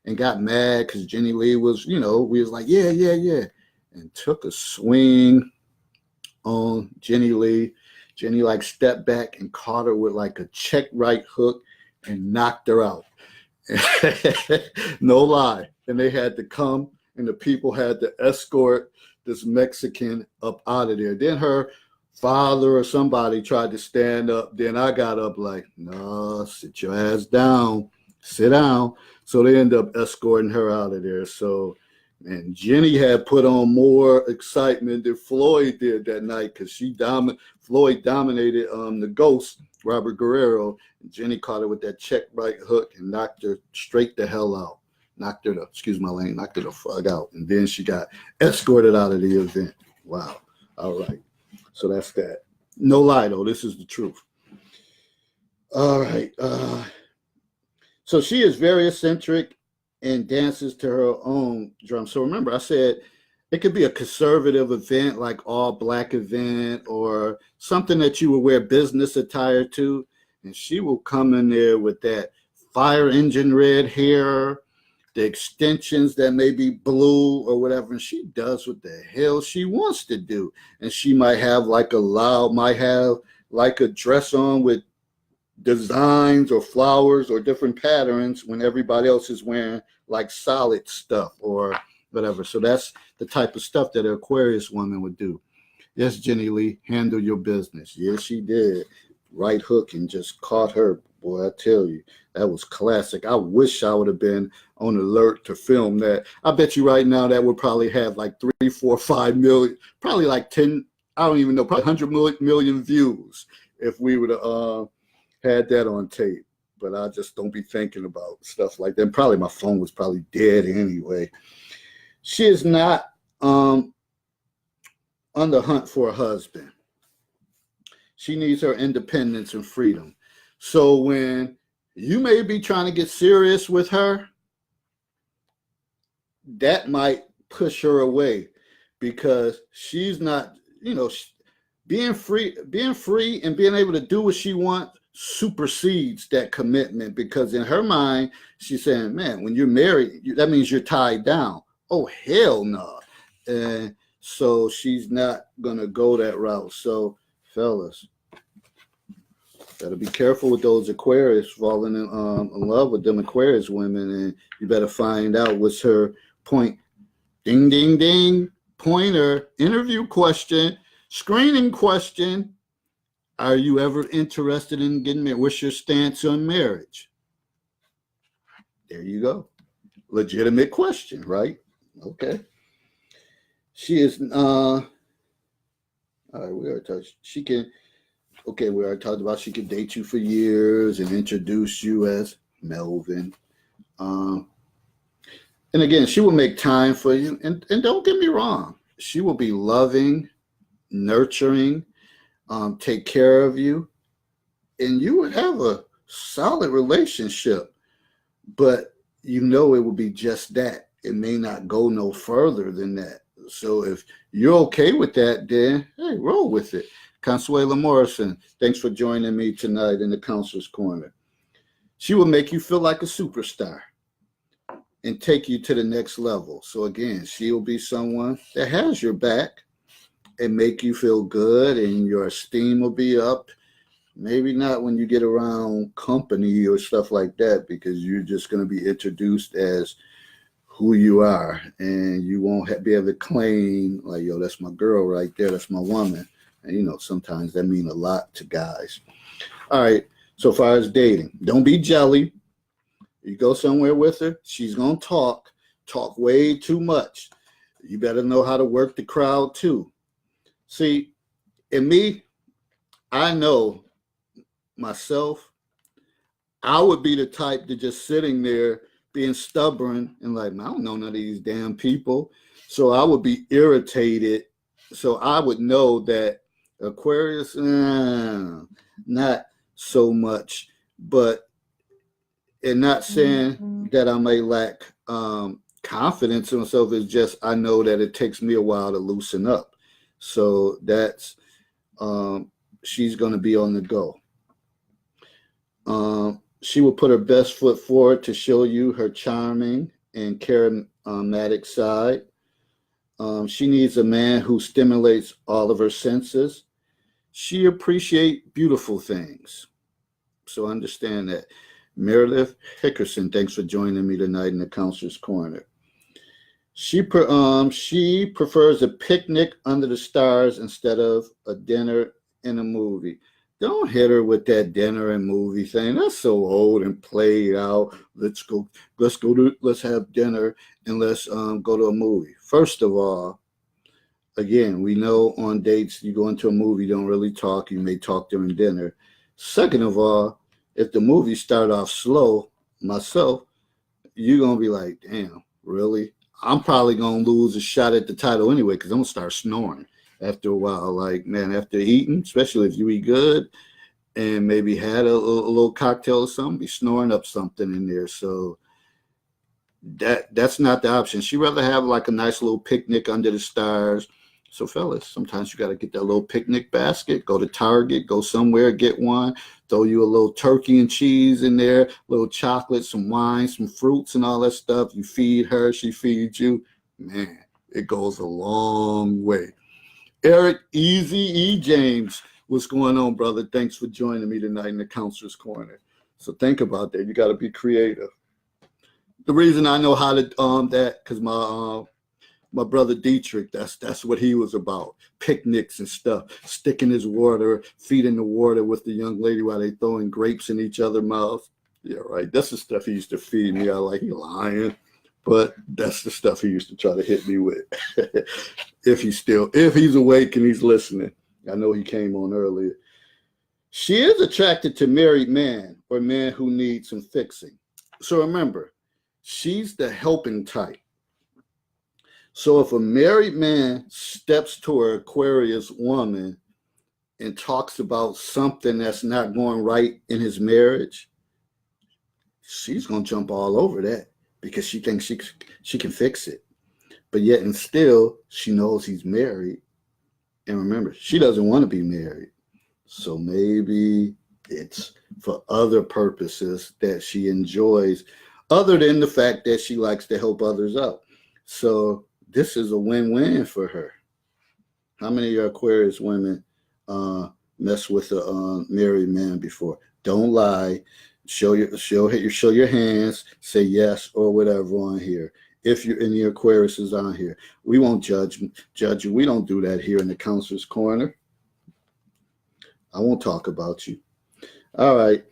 and got mad because Jenny Lee was, we was like, yeah, yeah, yeah, and took a swing on Jenny Lee. Jenny like stepped back and caught her with like a check right hook and knocked her out. No lie. And they had to come, and the people had to escort this Mexican up out of there. Then her father or somebody tried to stand up. Then I got up like, no, sit your ass down, sit down. So they ended up escorting her out of there. So, and Jenny had put on more excitement than Floyd did that night because Floyd dominated the ghost, Robert Guerrero. And Jenny caught her with that check right hook and knocked her straight the hell out. Knocked her the fuck out. And then she got escorted out of the event. Wow. All right. So that's that. No lie, though. This is the truth. All right. So she is very eccentric and dances to her own drum. So remember, I said it could be a conservative event, like all black event, or something that you would wear business attire to. And she will come in there with that fire engine red hair, the extensions that may be blue or whatever, and she does what the hell she wants to do. And she might have like a dress on with designs or flowers or different patterns when everybody else is wearing like solid stuff or whatever. So that's the type of stuff that an Aquarius woman would do. Yes, Jenny Lee, handle your business. Yes, she did. Right hook and just caught her. Boy, I tell you, that was classic. I wish I would have been on alert to film that. I bet you right now that would probably have like 3, 4, 5 million, probably like 10, I don't even know, probably 100 million views if we would have had that on tape. But I just don't be thinking about stuff like that. And probably my phone was probably dead anyway. She is not on the hunt for a husband. She needs her independence and freedom. So when you may be trying to get serious with her, that might push her away because she's not, being free and being able to do what she wants supersedes that commitment, because in her mind, she's saying, man, when you're married, that means you're tied down. Oh, hell no. And so she's not going to go that route. So fellas, better be careful with those Aquarius, falling in love with them Aquarius women, and you better find out what's her point. Ding, ding, ding. Pointer, interview question, screening question. Are you ever interested in getting married? What's your stance on marriage? There you go. Legitimate question, right? Okay. She is, all right, we already touched. She can, okay, we already talked about she could date you for years and introduce you as Melvin. And again, she will make time for you. And don't get me wrong, she will be loving, nurturing, take care of you, and you would have a solid relationship. But it will be just that. It may not go no further than that. So if you're okay with that, then hey, roll with it. Consuela Morrison, thanks for joining me tonight in the Counselor's Corner. She will make you feel like a superstar and take you to the next level. So again, she'll be someone that has your back and make you feel good, and your esteem will be up. Maybe not when you get around company or stuff like that, because you're just going to be introduced as who you are, and you won't be able to claim like, yo, that's my girl right there, that's my woman. And sometimes that means a lot to guys. All right, so far as dating, don't be jelly. You go somewhere with her, she's going to talk way too much. You better know how to work the crowd too. See, in me, I know myself, I would be the type to just sitting there being stubborn and like, I don't know none of these damn people. So I would be irritated. So I would know that Aquarius, not so much, but and not saying that I may lack confidence in myself, is just I know that it takes me a while to loosen up. So that's she's going to be on the go. She will put her best foot forward to show you her charming and charismatic side. She needs a man who stimulates all of her senses. She appreciates beautiful things. So understand that. Meredith Hickerson, thanks for joining me tonight in the Counselor's Corner. She prefers a picnic under the stars instead of a dinner and a movie. Don't hit her with that dinner and movie thing. That's so old and played out. Let's have dinner and let's go to a movie. First of all, again, we know on dates you go into a movie, you don't really talk. You may talk during dinner. Second of all, if the movie start off slow, myself, you're gonna be like, damn, really? I'm probably gonna lose a shot at the title anyway because I'm gonna start snoring after a while. Like, man, after eating, especially if you eat good and maybe had a little cocktail or something, be snoring up something in there. So that's not the option. She'd rather have like a nice little picnic under the stars. So fellas, sometimes you got to get that little picnic basket, go to Target, go somewhere, get one, throw you a little turkey and cheese in there, a little chocolate, some wine, some fruits and all that stuff. You feed her, she feeds you. Man, it goes a long way. Eric Easy E. James, what's going on, brother? Thanks for joining me tonight in the Counselor's Corner. So think about that. You got to be creative. The reason I know how to that because my brother Dietrich, that's what he was about. Picnics and stuff, sticking his water, feeding the water with the young lady while they throwing grapes in each other's mouth. Yeah, right. That's the stuff he used to feed me. I like he lying, but that's the stuff he used to try to hit me with. if he's awake and he's listening. I know he came on earlier. She is attracted to married men or men who need some fixing. So remember, she's the helping type. So if a married man steps to an Aquarius woman and talks about something that's not going right in his marriage, she's going to jump all over that because she thinks she can fix it. But yet and still, she knows he's married. And remember, she doesn't want to be married. So maybe it's for other purposes that she enjoys, other than the fact that she likes to help others out. So this is a win-win for her. How many of your Aquarius women mess with a married man before? Don't lie. Show your hands. Say yes or whatever on here. If you're in the Aquarius is on here, we won't judge you. We don't do that here in the Counselor's Corner. I won't talk about you. All right.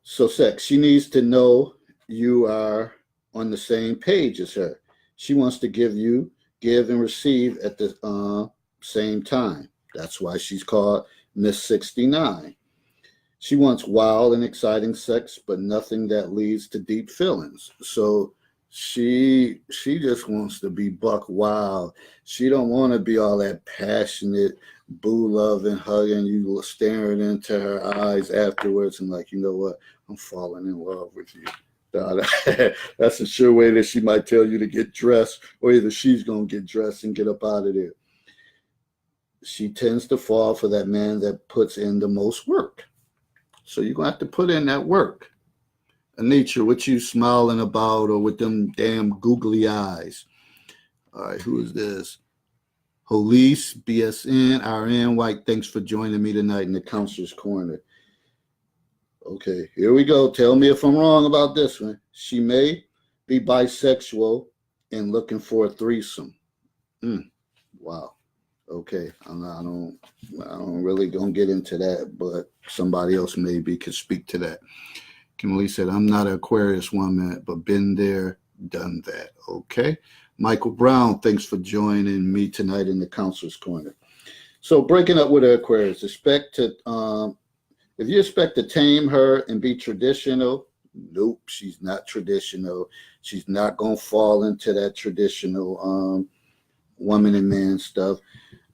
So sex. She needs to know you are on the same page as her. She wants to give and receive at the same time. That's why she's called Miss 69. She wants wild and exciting sex, but nothing that leads to deep feelings. So she just wants to be buck wild. She don't want to be all that passionate, boo loving, hugging you, staring into her eyes afterwards and like, you know what? I'm falling in love with you. That's a sure way that she might tell you to get dressed, or either she's going to get dressed and get up out of there. She tends to fall for that man that puts in the most work. So you're going to have to put in that work. Anitra, what you smiling about or with them damn googly eyes? All right, who is this? Holise, BSN, RN White, thanks for joining me tonight in the Counselor's Corner. Okay, here we go. Tell me if I'm wrong about this one. She may be bisexual and looking for a threesome. Wow. Okay, I don't really gonna get into that, but somebody else maybe could speak to that. Kimberly said, I'm not an Aquarius woman, but been there, done that. Okay. Michael Brown, thanks for joining me tonight in the Counselor's Corner. So breaking up with an Aquarius, if you expect to tame her and be traditional, nope, she's not traditional. She's not going to fall into that traditional woman and man stuff.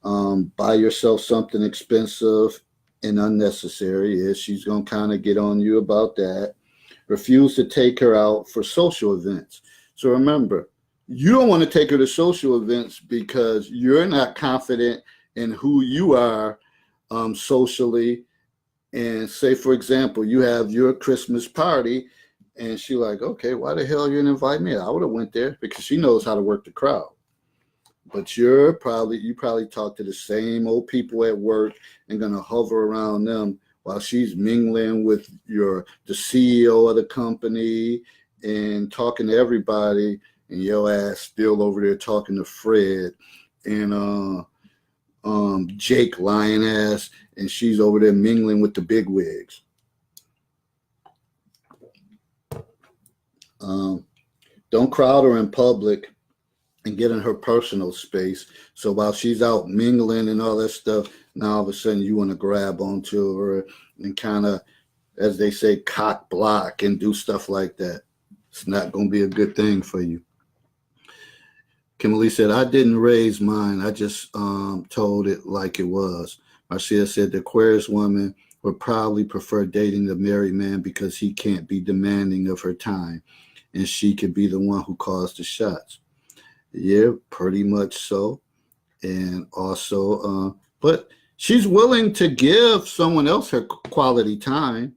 Buy yourself something expensive and unnecessary. She's going to kind of get on you about that. Refuse to take her out for social events. So remember, You don't want to take her to social events because you're not confident in who you are socially. And say, for example, you have your Christmas party and she like, okay, why the hell you didn't invite me? I would have went there, because she knows how to work the crowd. But you probably talk to the same old people at work and gonna hover around them while she's mingling with the CEO of the company and talking to everybody, and your ass still over there talking to Fred and Jake lying ass, and she's over there mingling with the bigwigs. Don't crowd her in public and get in her personal space. So while she's out mingling and all that stuff, now all of a sudden you want to grab onto her and kind of, as they say, cock block and do stuff like that. It's not going to be a good thing for you. Kimberly said, I didn't raise mine. I just told it like it was. Marcia said, the Aquarius woman would probably prefer dating the married man because he can't be demanding of her time and she could be the one who calls the shots. Yeah, pretty much so. And also, but she's willing to give someone else her quality time.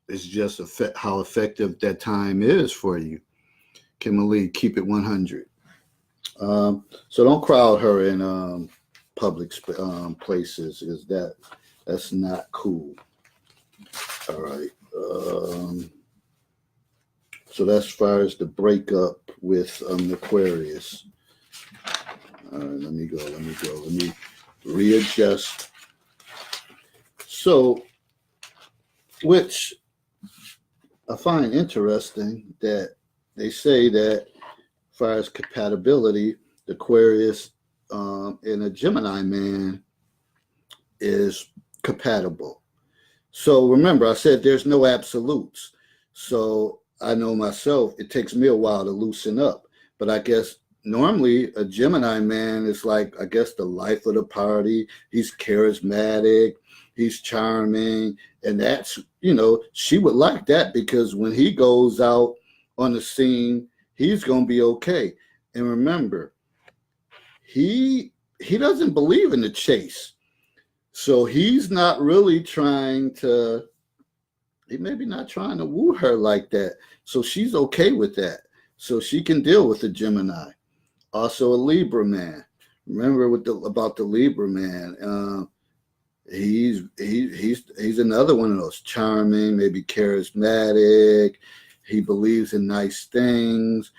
It's just how effective that time is for you. Kimberly, keep it 100. So don't crowd her in public places, because that's not cool. All right. So that's as far as the breakup with Aquarius. All right, let me go. Let me readjust. So, which I find interesting that they say that as far as compatibility, the Aquarius and a Gemini man is compatible. So remember, I said there's no absolutes. So I know myself, it takes me a while to loosen up. But I guess normally a Gemini man is like, I guess, the life of the party. He's charismatic, he's charming. And that's, she would like that, because when he goes out on the scene, he's going to be okay. And remember, he doesn't believe in the chase. So he's not really he maybe not trying to woo her like that. So she's okay with that. So she can deal with the Gemini. Also a Libra man. Remember about the Libra man. He's another one of those charming, maybe charismatic. He believes in nice things.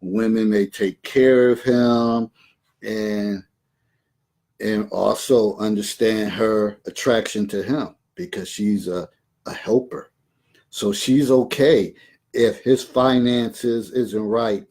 Women may take care of him and also understand her attraction to him, because she's a helper. So she's okay if his finances isn't right.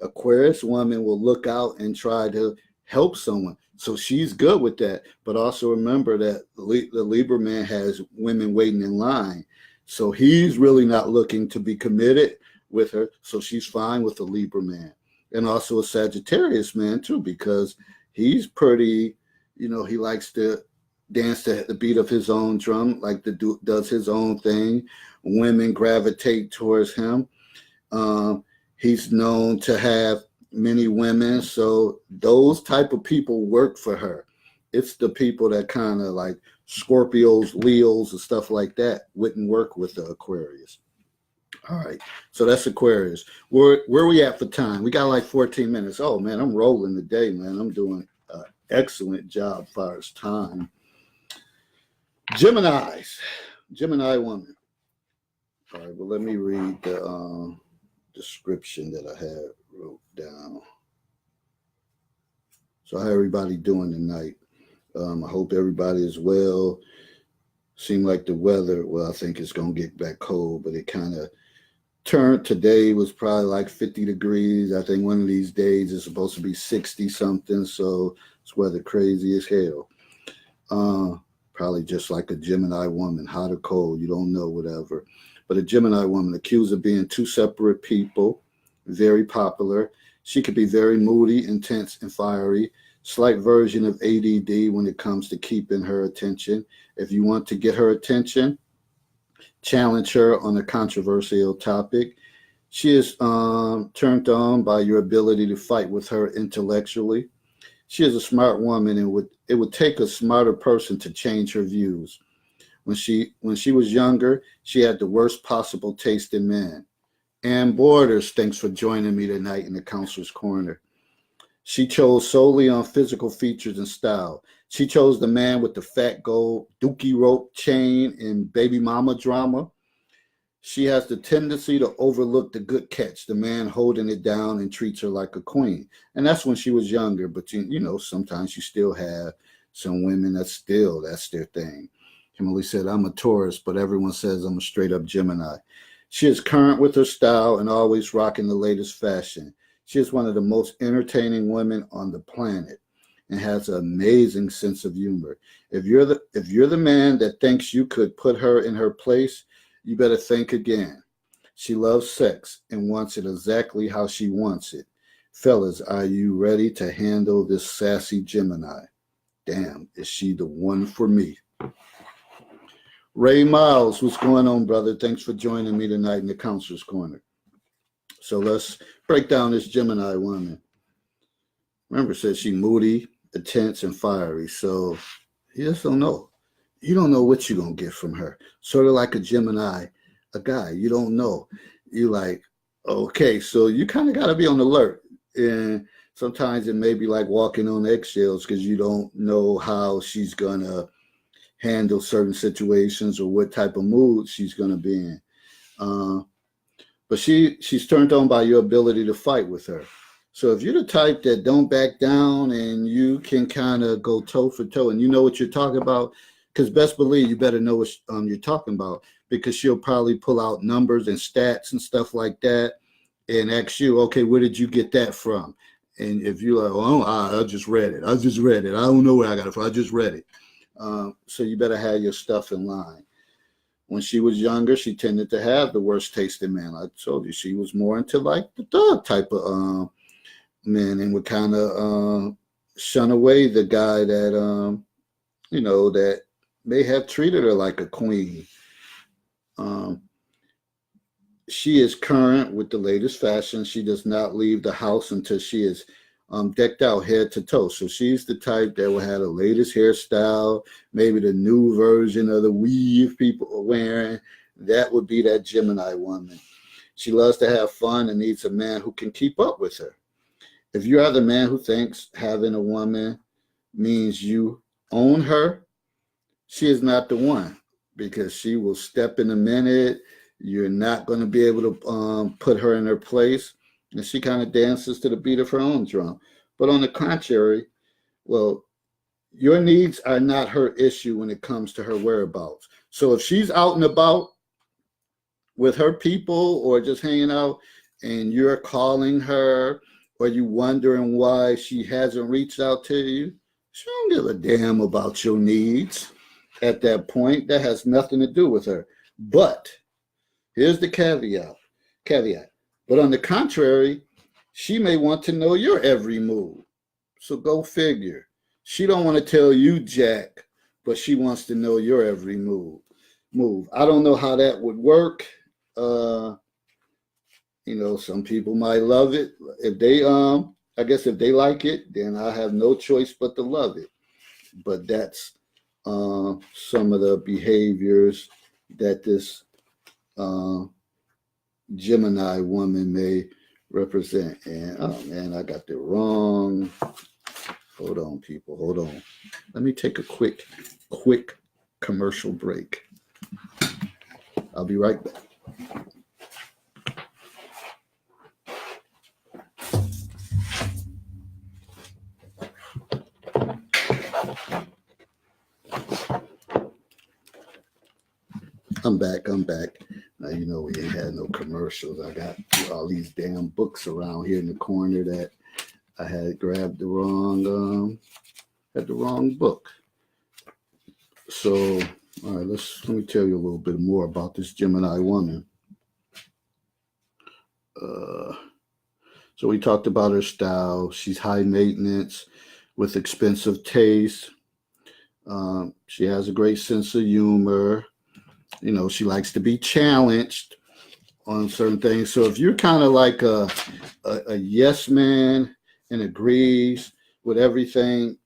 Aquarius woman will look out and try to help someone. So she's good with that. But also remember that the Libra man has women waiting in line. So he's really not looking to be committed with her. So she's fine with the Libra man. And also a Sagittarius man too, because he's pretty, he likes to dance to the beat of his own drum, does his own thing. Women gravitate towards him. He's known to have many women, so those type of people work for her. It's the people that kind of like Scorpios, Leos, and stuff like that wouldn't work with the Aquarius. All right, so that's Aquarius. Where we at for time? We got like 14 minutes. Oh man, I'm rolling today, man. I'm doing an excellent job as far as time. Gemini woman. All right, well, let me read the description that I had wrote down. So how everybody doing tonight? I hope everybody is well. Seemed like the weather, well, I think it's going to get back cold, but it kind of turned. Today was probably like 50 degrees. I think one of these days is supposed to be 60 something, so it's weather crazy as hell. Probably just like a Gemini woman, hot or cold, you don't know, whatever. But a Gemini woman accused of being two separate people, very popular. She could be very moody, intense, and fiery. Slight version of ADD when it comes to keeping her attention. If you want to get her attention, challenge her on a controversial topic. She is turned on by your ability to fight with her intellectually. She is a smart woman, and it would take a smarter person to change her views. When she was younger, she had the worst possible taste in men. Ann Borders, thanks for joining me tonight in the Counselor's Corner. She chose solely on physical features and style. She chose the man with the fat gold dookie rope chain and baby mama drama. She has the tendency to overlook the good catch, the man holding it down and treats her like a queen. And that's when she was younger. But, sometimes you still have some women that's their thing. Kimberly said, I'm a Taurus, but everyone says I'm a straight up Gemini. She is current with her style and always rocking the latest fashion. She is one of the most entertaining women on the planet and has an amazing sense of humor. If you're the man that thinks you could put her in her place, you better think again. She loves sex and wants it exactly how she wants it. Fellas, are you ready to handle this sassy Gemini? Damn, is she the one for me? Ray Miles, what's going on, brother? Thanks for joining me tonight in the Counselor's Corner. So let's break down this Gemini woman. Remember, it says she moody, intense, and fiery. So you just don't know. You don't know what you're going to get from her. Sort of like a Gemini, a guy. You don't know. You're like, okay, so you kind of got to be on alert. And sometimes it may be like walking on eggshells because you don't know how she's going to handle certain situations or what type of mood she's going to be in. But she's turned on by your ability to fight with her. So if you're the type that don't back down and you can kind of go toe for toe and you know what you're talking about, because best believe you better know what you're talking about, because she'll probably pull out numbers and stats and stuff like that and ask you, okay, where did you get that from? And if you're like, oh, I just read it. I don't know where I got it from. I just read it. So you better have your stuff in line. When she was younger, she tended to have the worst taste in men. I told you she was more into like the dog type of men and would kind of shun away the guy that, that may have treated her like a queen. She is current with the latest fashion. She does not leave the house until she is decked out head to toe. So she's the type that will have the latest hairstyle, maybe the new version of the weave people are wearing. That would be that Gemini woman. She loves to have fun and needs a man who can keep up with her. If you are the man who thinks having a woman means you own her, she is not the one, because she will step in a minute. You're not going to be able to put her in her place. And she kind of dances to the beat of her own drum. But on the contrary, well, your needs are not her issue when it comes to her whereabouts. So if she's out and about with her people or just hanging out and you're calling her or you wondering why she hasn't reached out to you, she don't give a damn about your needs at that point. That has nothing to do with her. But here's the caveat. But on the contrary, she may want to know your every move. So go figure. She don't want to tell you jack, but she wants to know your every move. I don't know how that would work. Some people might love it. If they I guess if they like it, then I have no choice but to love it. But that's some of the behaviors that this Gemini woman may represent. And oh man, I got the wrong. Hold on, people. Hold on. Let me take a quick commercial break. I'll be right back. I'm back. Now, we ain't had no commercials. I got all these damn books around here in the corner that I had grabbed the wrong book. So, all right, let me tell you a little bit more about this Gemini woman. So we talked about her style. She's high maintenance with expensive taste. She has a great sense of humor. She likes to be challenged. on certain things. So if you're kind of like a yes man and agrees with everything,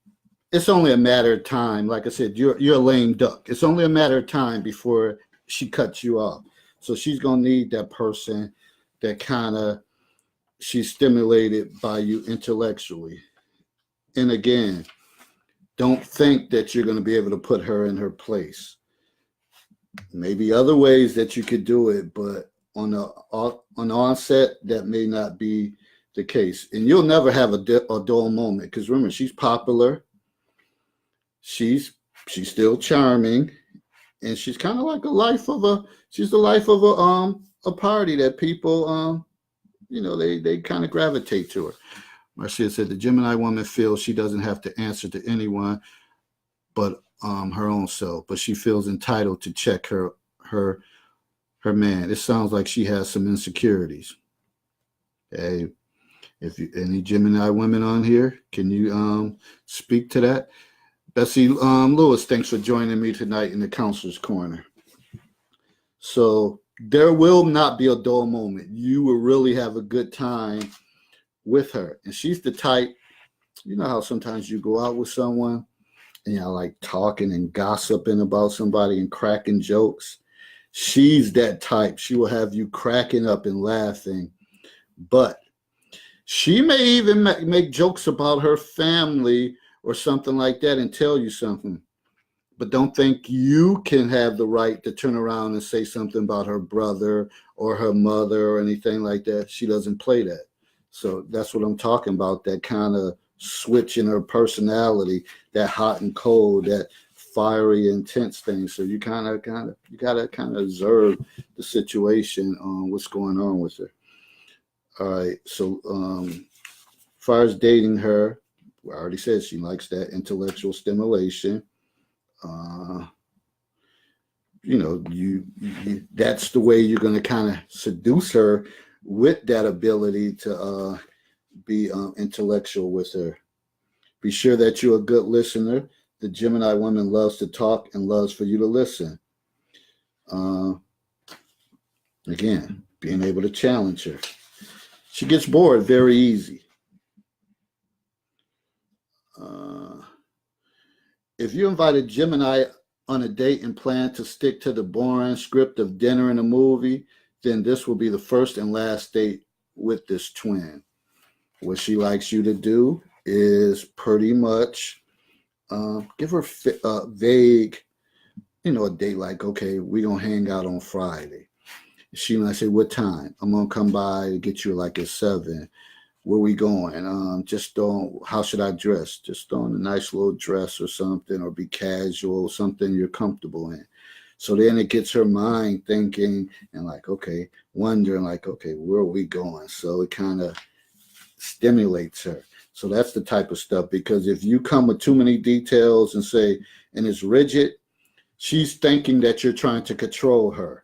it's only a matter of time. Like I said, you're a lame duck. It's only a matter of time before she cuts you off. So she's gonna need that person that kind of she's stimulated by you intellectually. And again, don't think that you're going to be able to put her in her place. Maybe other ways that you could do it, but on the onset, that may not be the case. And you'll never have a dull moment because remember, she's popular. She's still charming, and she's kind of like she's the life of a party that people they kind of gravitate to her. Marcia said the Gemini woman feels she doesn't have to answer to anyone but her own self, but she feels entitled to check her man. It sounds like she has some insecurities. Hey, any Gemini women on here, can you speak to that? Bessie Lewis, thanks for joining me tonight in the Counselor's Corner. So there will not be a dull moment. You will really have a good time with her. And she's the type, you know how sometimes you go out with someone and you're like talking and gossiping about somebody and cracking jokes. She's that type. She will have you cracking up and laughing. But she may even make jokes about her family or something like that and tell you something. But don't think you can have the right to turn around and say something about her brother or her mother or anything like that. She doesn't play that. So that's what I'm talking about, that kind of switch in her personality, that hot and cold, that fiery, intense thing. So you gotta kind of observe the situation on what's going on with her. All right. So as far as dating her, I already said she likes that intellectual stimulation. You that's the way you're going to kind of seduce her, with that ability to be intellectual with her. Be sure that you're a good listener. The Gemini woman loves to talk and loves for you to listen. Again, being able to challenge her. She gets bored very easy. If you invite a Gemini on a date and plan to stick to the boring script of dinner and a movie, then this will be the first and last date with this twin. What she likes you to do is pretty much give her vague, a date like, okay, we're going to hang out on Friday. She might say, what time? I'm going to come by to get you like at 7. Where we going? How should I dress? Just on a nice little dress or something, or be casual, something you're comfortable in. So then it gets her mind thinking and wondering okay, where are we going? So it kind of stimulates her. So that's the type of stuff, because if you come with too many details and it's rigid, she's thinking that you're trying to control her.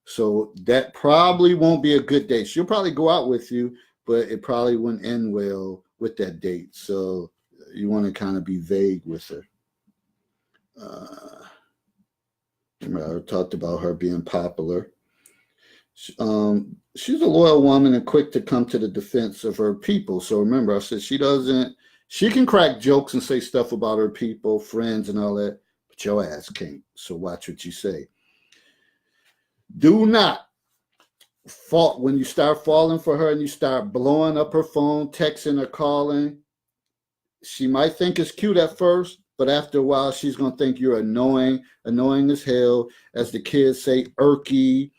So that probably won't be a good date. She'll probably go out with you, but it probably wouldn't end well with that date. So you want to kind of be vague with her. I talked about her being popular. She's a loyal woman and quick to come to the defense of her people. So remember, I said she can crack jokes and say stuff about her people, friends and all that, but your ass can't. So watch what you say. Do not fault when you start falling for her and you start blowing up her phone, texting or calling. She might think it's cute at first, but after a while, she's going to think you're annoying as hell, as the kids say, irky,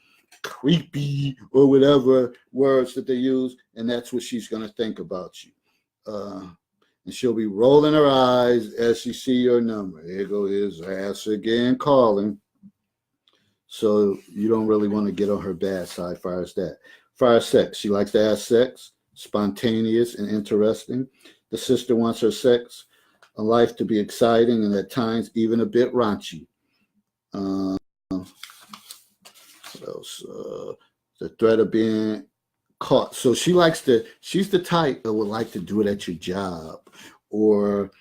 creepy, or whatever words that they use, and that's what she's going to think about you. And she'll be rolling her eyes as she see your number. There goes his ass again calling. So you don't really want to get on her bad side as far as that. As far as sex, she likes to have sex, spontaneous and interesting. The sister wants her sex, a life to be exciting and at times even a bit raunchy. What else? The threat of being caught. So she's the type that would like to do it at your job, or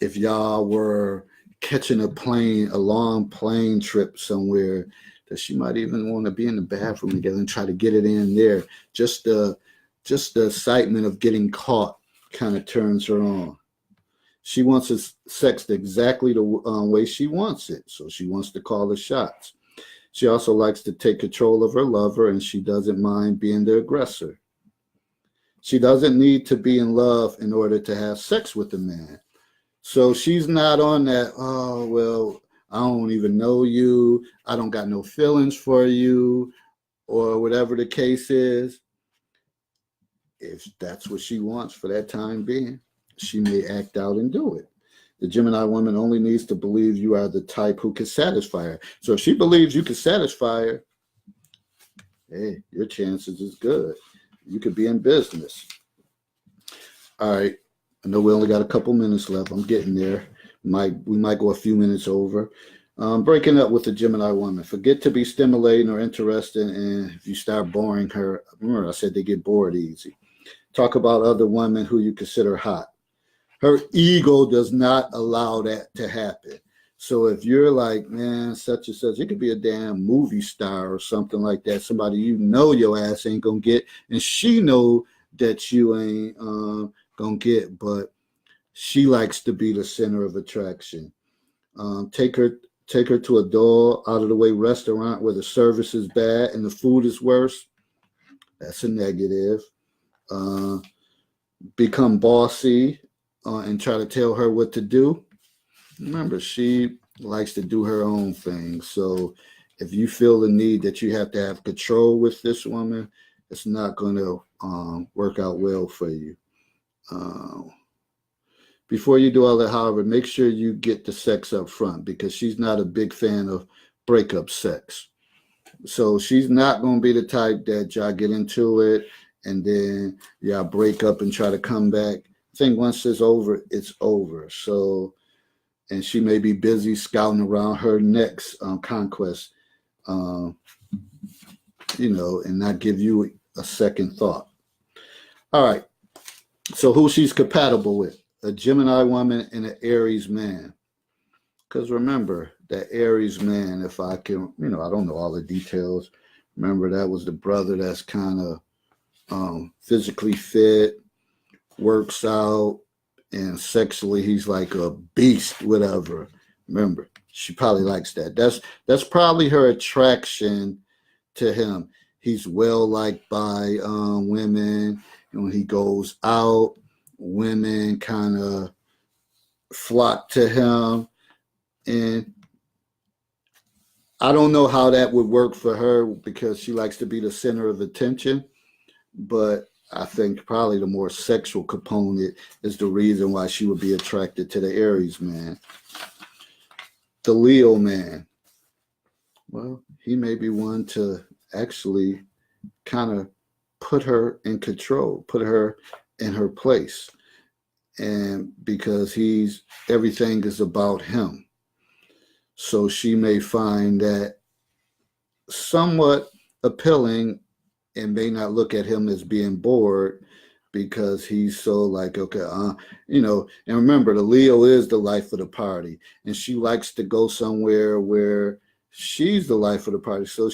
if y'all were catching a long plane trip somewhere, that she might even want to be in the bathroom together and try to get it in there. Just the excitement of getting caught kind of turns her on. She wants his sex exactly the way she wants it. So she wants to call the shots. She also likes to take control of her lover, and she doesn't mind being the aggressor. She doesn't need to be in love in order to have sex with a man. So she's not on that, oh, well, I don't even know you. I don't got no feelings for you, or whatever the case is. If that's what she wants for that time being, she may act out and do it. The Gemini woman only needs to believe you are the type who can satisfy her. So if she believes you can satisfy her, hey, your chances is good. You could be in business. All right. I know we only got a couple minutes left. I'm getting there. We might go a few minutes over. Breaking up with the Gemini woman. Forget to be stimulating or interesting, and if you start boring her, remember I said they get bored easy. Talk about other women who you consider hot. Her ego does not allow that to happen. So if you're like, man, such and such, it could be a damn movie star or something like that, somebody you know your ass ain't gonna get, and she know that you ain't gonna get, but she likes to be the center of attraction. Take her to a dull, out of the way restaurant where the service is bad and the food is worse. That's a negative. Become bossy and try to tell her what to do. Remember, she likes to do her own thing. So if you feel the need that you have to have control with this woman, it's not going to work out well for you. Before you do all that, however, make sure you get the sex up front, because she's not a big fan of breakup sex. So she's not going to be the type that y'all get into it and then y'all break up and try to come back. I think once it's over, it's over. So, and she may be busy scouting around her next conquest, and not give you a second thought. All right. So who she's compatible with? A Gemini woman and an Aries man. Because remember, that Aries man, if I can, I don't know all the details. Remember, that was the brother that's kind of physically fit, works out, and sexually he's like a beast, whatever. Remember, she probably likes that. That's probably her attraction to him. He's well liked by women. And when he goes out, women kind of flock to him. And I don't know how that would work for her, because she likes to be the center of attention. But I think probably the more sexual component is the reason why she would be attracted to the Aries man. The Leo man. Well, he may be one to actually kind of put her in control, put her in her place. And because everything is about him. So she may find that somewhat appealing and may not look at him as being bored, because he's so like, okay, and remember, the Leo is the life of the party, and she likes to go somewhere where she's the life of the party. So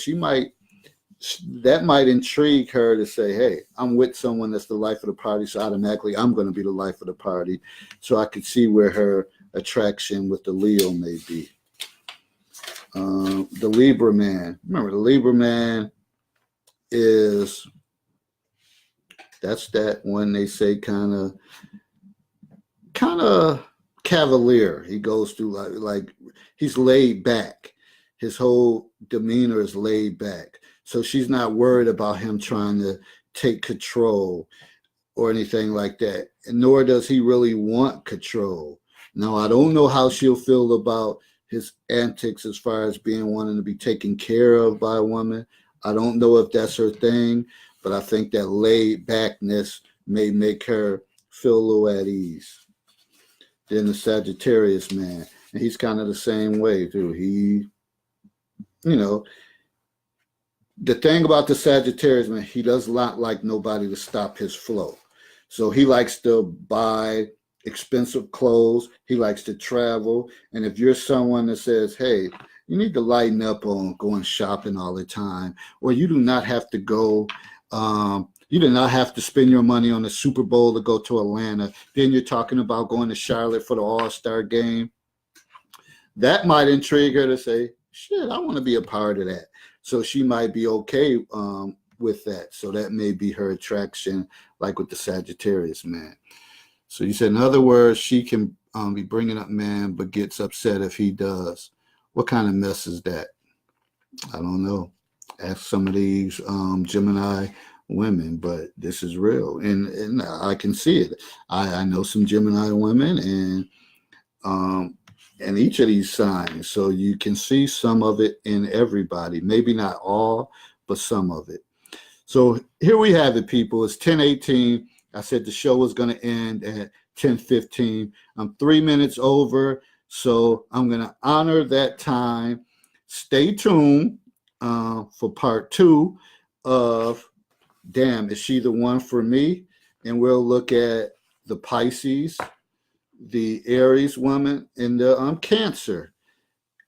that might intrigue her to say, hey, I'm with someone that's the life of the party, so automatically I'm going to be the life of the party. So I could see where her attraction with the Leo may be. The Libra man. Remember, the Libra man that's that one they say kind of cavalier. He goes through like he's laid back. His whole demeanor is laid back. So she's not worried about him trying to take control or anything like that. And nor does he really want control. Now, I don't know how she'll feel about his antics as far as wanting to be taken care of by a woman. I don't know if that's her thing, but I think that laid backness may make her feel a little at ease. Then the Sagittarius man, and he's kind of the same way too. He, the thing about the Sagittarius man, he does not like nobody to stop his flow. So he likes to buy expensive clothes. He likes to travel. And if you're someone that says, hey, You need to lighten up on going shopping all the time, or you do not have to go. You do not have to spend your money on the Super Bowl to go to Atlanta. Then you're talking about going to Charlotte for the All-Star game. That might intrigue her to say, shit, I want to be a part of that. So she might be okay with that. So that may be her attraction, like with the Sagittarius man. So you said, in other words, she can be bringing up man, but gets upset if he does. What kind of mess is that? I don't know. Ask some of these Gemini women, but this is real. And I can see it. I know some Gemini women and each of these signs. So you can see some of it in everybody. Maybe not all, but some of it. So here we have it, people. It's 10:18. I said the show was going to end at 10:15. I'm 3 minutes over, so I'm going to honor that time. Stay tuned for part 2 of Damn, Is She the One for Me? And we'll look at the Pisces, the Aries woman, and the Cancer.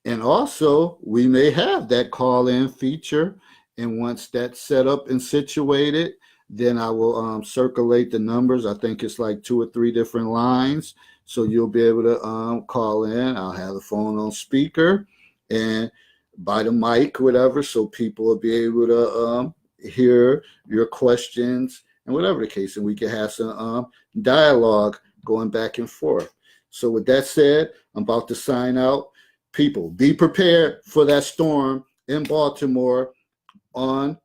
And also, we may have that call-in feature. And once that's set up and situated, then I will circulate the numbers. I think it's like 2 or 3 different lines. So you'll be able to call in. I'll have the phone on speaker and by the mic, whatever, so people will be able to hear your questions and whatever the case. And we can have some dialogue going back and forth. So with that said, I'm about to sign out. People, be prepared for that storm in Baltimore on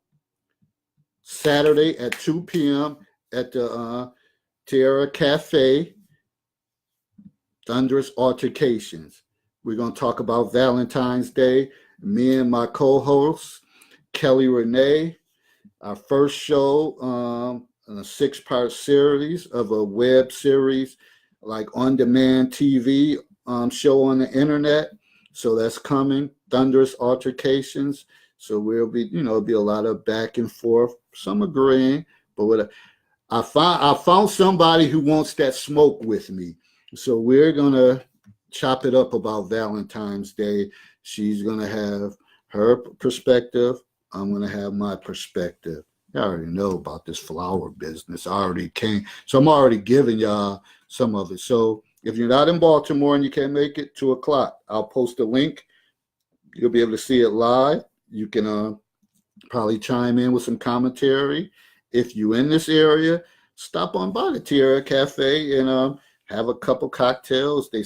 Saturday at 2 p.m. at the Tierra Cafe, Thunderous Altercations. We're going to talk about Valentine's Day. Me and my co-host, Kelly Renee, our first show in a 6-part series of a web series, like on-demand TV show on the internet. So that's coming, Thunderous Altercations. So we'll be, it'll be a lot of back and forth, some agreeing, but I found somebody who wants that smoke with me. So we're going to chop it up about Valentine's Day. She's going to have her perspective. I'm going to have my perspective. I already know about this flower business. I already came. So I'm already giving y'all some of it. So if you're not in Baltimore and you can't make it, 2 o'clock, I'll post a link. You'll be able to see it live. You can probably chime in with some commentary. If you're in this area, stop on by the Tierra Cafe and have a couple cocktails. They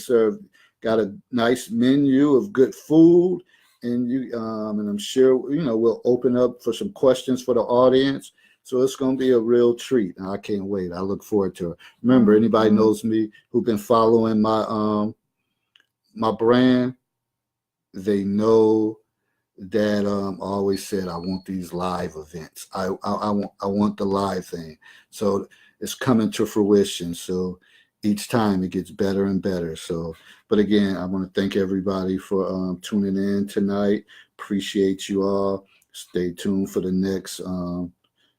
got a nice menu of good food, and and I'm sure we'll open up for some questions for the audience. So it's going to be a real treat. And I can't wait. I look forward to it. Remember, anybody knows me who've been following my my brand, they know that I always said I want these live events. I want the live thing. So it's coming to fruition. So each time it gets better and better. So, but again, I want to thank everybody for tuning in tonight. Appreciate you all. Stay tuned for the next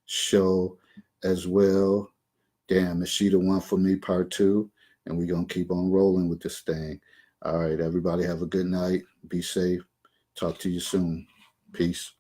show as well. Damn, Is She the One for Me, part 2. And we're going to keep on rolling with this thing. All right, everybody have a good night. Be safe. Talk to you soon. Peace.